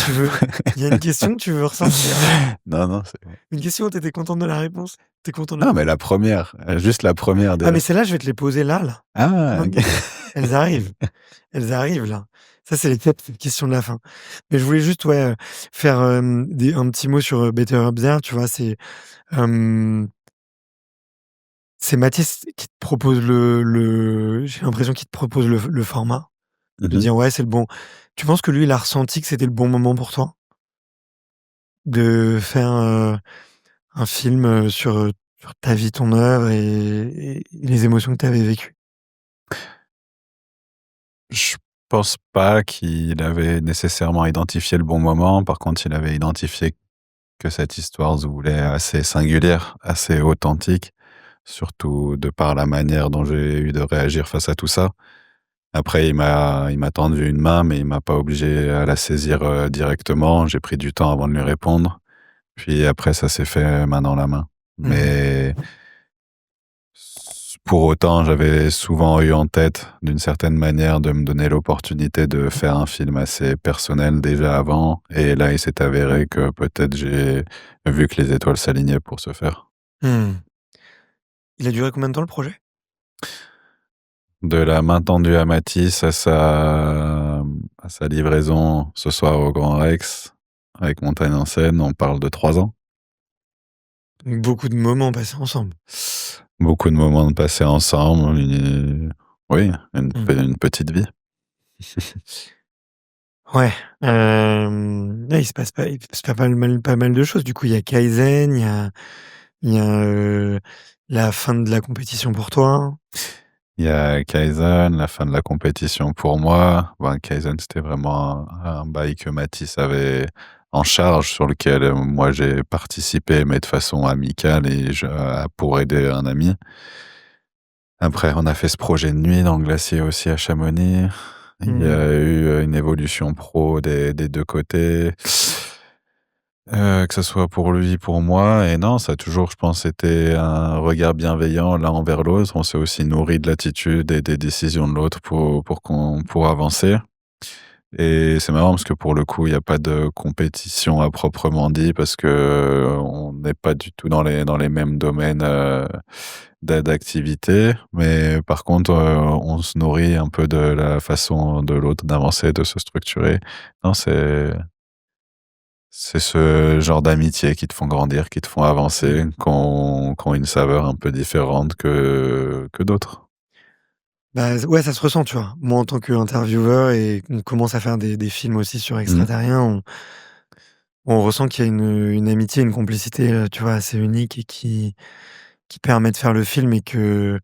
Tu veux il y a une question que tu veux ressortir? non, non, c'est bon. Une question où tu étais contente de la réponse? Tu es content de la Non, mais la première, juste la première ah déjà. mais celles-là, je vais te les poser là. Ah! OK. Maintenant. Elles arrivent, elles arrivent là. Ça, c'est les 4 questions de la fin. Mais je voulais juste, ouais, faire, un petit mot sur, Better Observe, tu vois? Hem, c'est Mathis qui te propose le j'ai l'impression qu'il te propose le format, Mmh de mh. dire: «Ouais, c'est le bon». Tu penses que lui, il a ressenti que c'était le bon moment pour toi? De faire, un film, sur ta vie, ton œuvre et les émotions que tu avais vécues? Je pense pas qu'il avait nécessairement identifié le bon moment. Par contre, il avait identifié que cette histoire se voulait assez singulière, assez authentique, surtout de par la manière dont j'ai eu de réagir face à tout ça. Après, il m'a tendu une main, mais il m'a pas obligé à la saisir, directement. J'ai pris du temps avant de lui répondre. Puis après, ça s'est fait main dans la main. Mmh. Mais pour autant, j'avais souvent eu en tête, d'une certaine manière, de me donner l'opportunité de faire un film assez personnel déjà avant. Et là, il s'est avéré que peut-être j'ai vu que les étoiles s'alignaient pour ce faire. Mmh. Il a duré combien de temps le projet? De la main tendue à Matisse à sa livraison ce soir au Grand Rex, avec Montagne en scène, on parle de 3 ans. Donc beaucoup de moments passés ensemble. Beaucoup de moments passés ensemble, oui, Mmh. une petite vie. Ouais, ouais, il se passe pas mal de choses. Du coup, il y a Kaizen, il y a, la fin de la compétition pour toi. Il y a Kaizen, la fin de la compétition pour moi. Ben, Kaizen, c'était vraiment un bail que Matisse avait en charge, sur lequel, moi j'ai participé, mais de façon amicale et pour aider un ami. Après, on a fait ce projet de nuit dans le glacier aussi à Chamonix. Il y Mmh. a eu, une évolution pro des 2 côtés, que ce soit pour lui, pour moi. Et non, ça a toujours, je pense, été un regard bienveillant l'un envers l'autre. On s'est aussi nourri de l'attitude et des décisions de l'autre pour avancer. Et c'est marrant parce que pour le coup, il y a pas de compétition à proprement dit, parce que, on n'est pas du tout dans les mêmes domaines, d'activité. Mais par contre, on se nourrit un peu de la façon de l'autre d'avancer, de se structurer. Non, c'est ce genre d'amitié qui te font grandir, qui te font avancer, Mmh. qui ont une saveur un peu différente que d'autres. Bah, ouais, ça se ressent, tu vois? Moi, en tant qu'intervieweur et qu'on commence à faire des films aussi sur Mmh. extraterriens, on ressent qu'il y a une amitié, une complicité, tu vois, assez unique et qui permet de faire le film et qu'il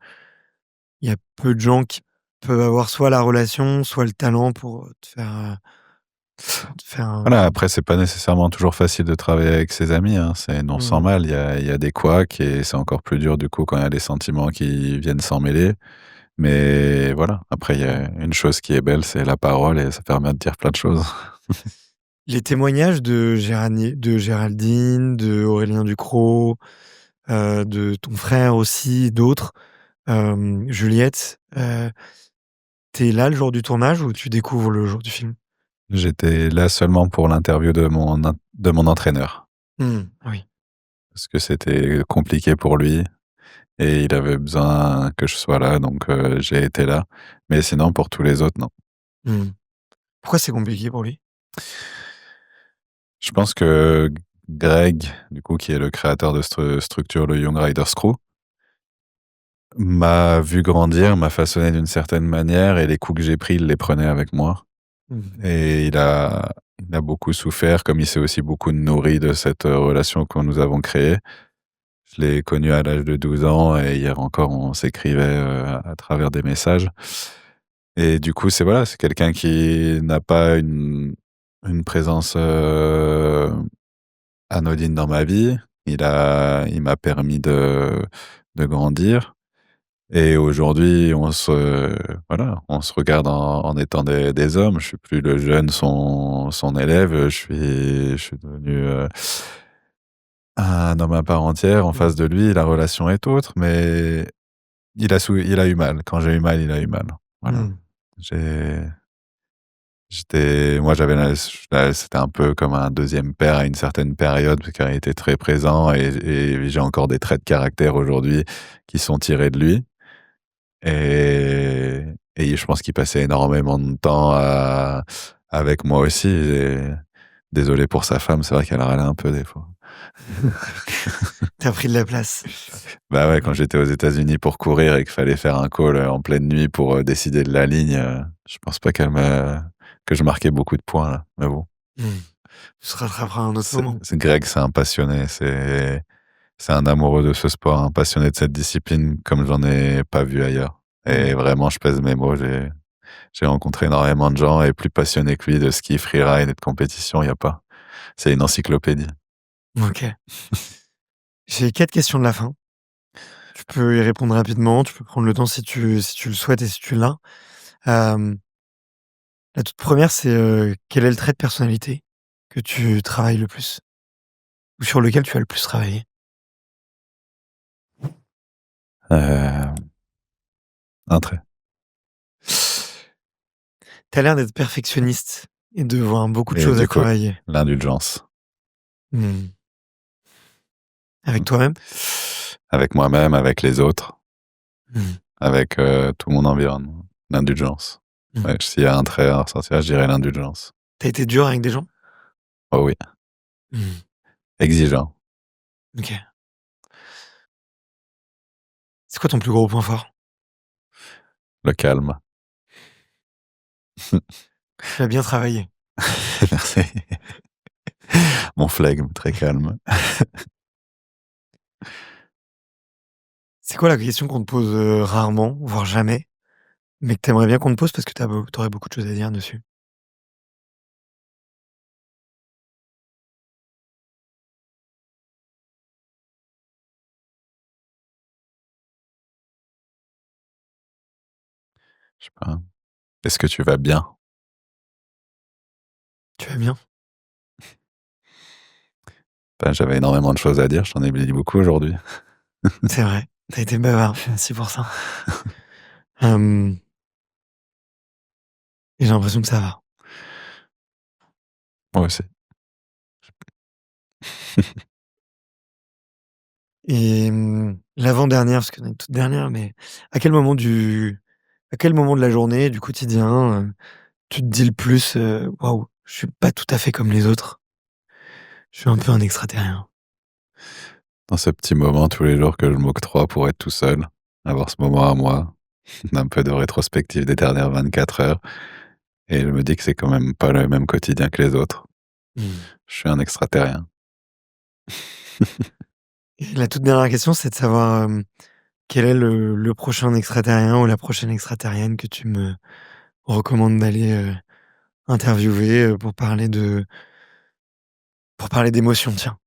y a peu de gens qui peuvent avoir soit la relation, soit le talent pour, te faire Voilà, un après c'est pas nécessairement toujours facile de travailler avec ses amis, hein, c'est non sans mmh. mal. Il y a des couacs et c'est encore plus dur du coup quand il y a des sentiments qui viennent s'en mêler. Mais voilà, après il y a une chose qui est belle, c'est la parole et ça permet de dire plein de choses. Les témoignages de Géraldine, de Aurélien Ducrot, de ton frère aussi, d'autres, Juliette, tu es là le jour du tournage ou tu découvres le jour du film? J'étais là seulement pour l'interview de mon entraîneur, Mmh, oui. parce que c'était compliqué pour lui et il avait besoin que je sois là, donc j'ai été là. Mais sinon pour tous les autres, non. Mmh. Pourquoi c'est compliqué pour lui? Je pense que Greg, du coup, qui est le créateur de structure, le Young Riders Crew, m'a vu grandir, m'a façonné d'une certaine manière et les coups que j'ai pris, il les prenait avec moi. Mmh. Et il a beaucoup souffert, comme il s'est aussi beaucoup nourri de cette, relation que nous avons créée. Je l'ai connu à l'âge de 12 ans et hier encore, on s'écrivait, à travers des messages. Et du coup, c'est quelqu'un qui n'a pas une présence, anodine dans ma vie. Il m'a permis de grandir. Et aujourd'hui, on se regarde en étant des hommes. Je suis plus le jeune, son élève, je suis devenu, un homme à part entière. En Mmh. face de lui, la relation est autre, mais il a eu mal. Quand j'ai eu mal, il a eu mal. Voilà. Mmh. J'ai Moi, c'était un peu comme un deuxième père à une certaine période, parce qu'il était très présent et j'ai encore des traits de caractère aujourd'hui qui sont tirés de lui et je pense qu'il passait énormément de temps avec moi aussi et désolé pour sa femme, c'est vrai qu'elle râlait un peu des fois. Tu pris de la place. Bah ouais, quand j'étais aux États-Unis pour courir et qu'il fallait faire un call en pleine nuit pour décider de la ligne, je pense pas que je marquais beaucoup de points là. Mais bon, Mmh. Tu te rattraperas à un autre moment. Greg, c'est un passionné, c'est un amoureux de ce sport, un passionné de cette discipline comme j'en ai pas vu ailleurs. Et Mmh. vraiment, je pèse mes mots, j'ai rencontré énormément de gens et plus passionnés que lui de ski, freeride et de compétition, il y a pas. C'est une encyclopédie. OK. J'ai 4 questions de la fin. Tu peux y répondre rapidement, tu peux prendre le temps si tu le souhaites et si tu l'as. Hem, la toute première, c'est, quel est le trait de personnalité que tu travailles le plus? Ou sur lequel tu as le plus travaillé? Heu, un trait. Tu as l'air d'être perfectionniste et de voir beaucoup de Et choses à du coup, travailler. l'indulgence. Mmh. Avec Mmh. toi-même? Avec moi-même, avec les autres, Mmh. avec, tout mon environnement. L'indulgence. Mmh. Ouais, s'il y a un trait à ressortir, je dirais l'indulgence. Tu as été dur avec des gens? Oh oui, Mmh. exigeant, OK. C'est quoi ton plus gros point fort? le calme. Tu as bien travaillé. Merci. Mon flegme, très calme. C'est quoi la question qu'on te pose, rarement, voire jamais, mais que tu aimerais bien qu'on te pose parce que tu aurais beaucoup de choses à dire dessus? Je sais pas. Est-ce que tu vas bien? Tu vas bien? Ben, j'avais énormément de choses à dire, j'en ai dit beaucoup aujourd'hui. C'est vrai, tu as été bavard, merci pour ça. Hem et j'ai l'impression que ça va. Moi aussi. Et l'avant-dernière, parce qu'on est toute dernière, mais à quel moment à quel moment de la journée, du quotidien, tu te dis le plus, «Waouh, je suis pas tout à fait comme les autres, je suis un peu un extraterrien»? Dans ce petit moment tous les jours que je m'octroie pour être tout seul, avoir ce moment à moi, un peu de rétrospective des dernières 24 heures et je me dis que c'est quand même pas le même quotidien que les autres. Mmh. Je suis un extraterrien. Et la toute dernière question, c'est de savoir, quel est le prochain extraterrien ou la prochaine extraterrienne que tu me recommandes d'aller, interviewer, pour parler d'émotions, tiens.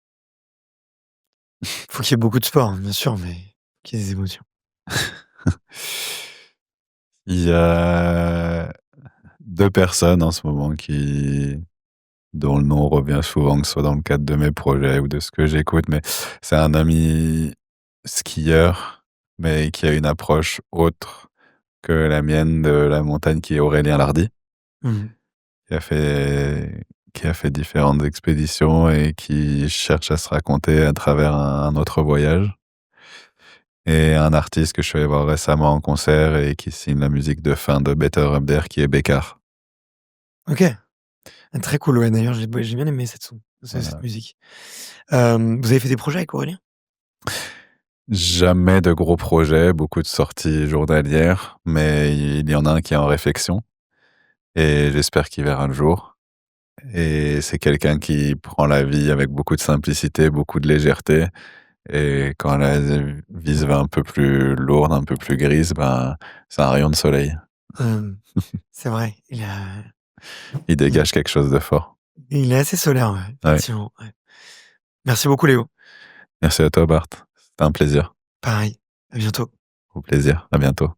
Faut qu'il y ait beaucoup de sport, hein, bien sûr, mais qu'il y ait des émotions. Il y a 2 personnes en ce moment dont le nom revient souvent, que ce soit dans le cadre de mes projets ou de ce que j'écoute, mais c'est un ami skieur, mais qui a une approche autre que la mienne de la montagne, qui est Aurélien Lardy, Mmh. qui a fait différentes expéditions et qui cherche à se raconter à travers un autre voyage. Et un artiste que je suis allé voir récemment en concert et qui signe la musique de fin de Better Up There, qui est Bécard. OK. Ah, très cool, ouais, d'ailleurs, j'ai bien aimé cette Voilà. musique. Vous avez fait des projets avec Aurélien? Jamais de gros projets, beaucoup de sorties journalières, mais il y en a un qui est en réflexion et j'espère qu'il verra le jour. Et c'est quelqu'un qui prend la vie avec beaucoup de simplicité, beaucoup de légèreté. Et quand la vie se veut un peu plus lourde, un peu plus grise, ben, c'est un rayon de soleil. Hem, c'est vrai, Il il dégage quelque chose de fort. il est assez solaire, ouais, Ouais. effectivement, ouais. Merci beaucoup Léo. Merci à toi, Bart. C'était un plaisir. Pareil, à bientôt. Au plaisir. À bientôt.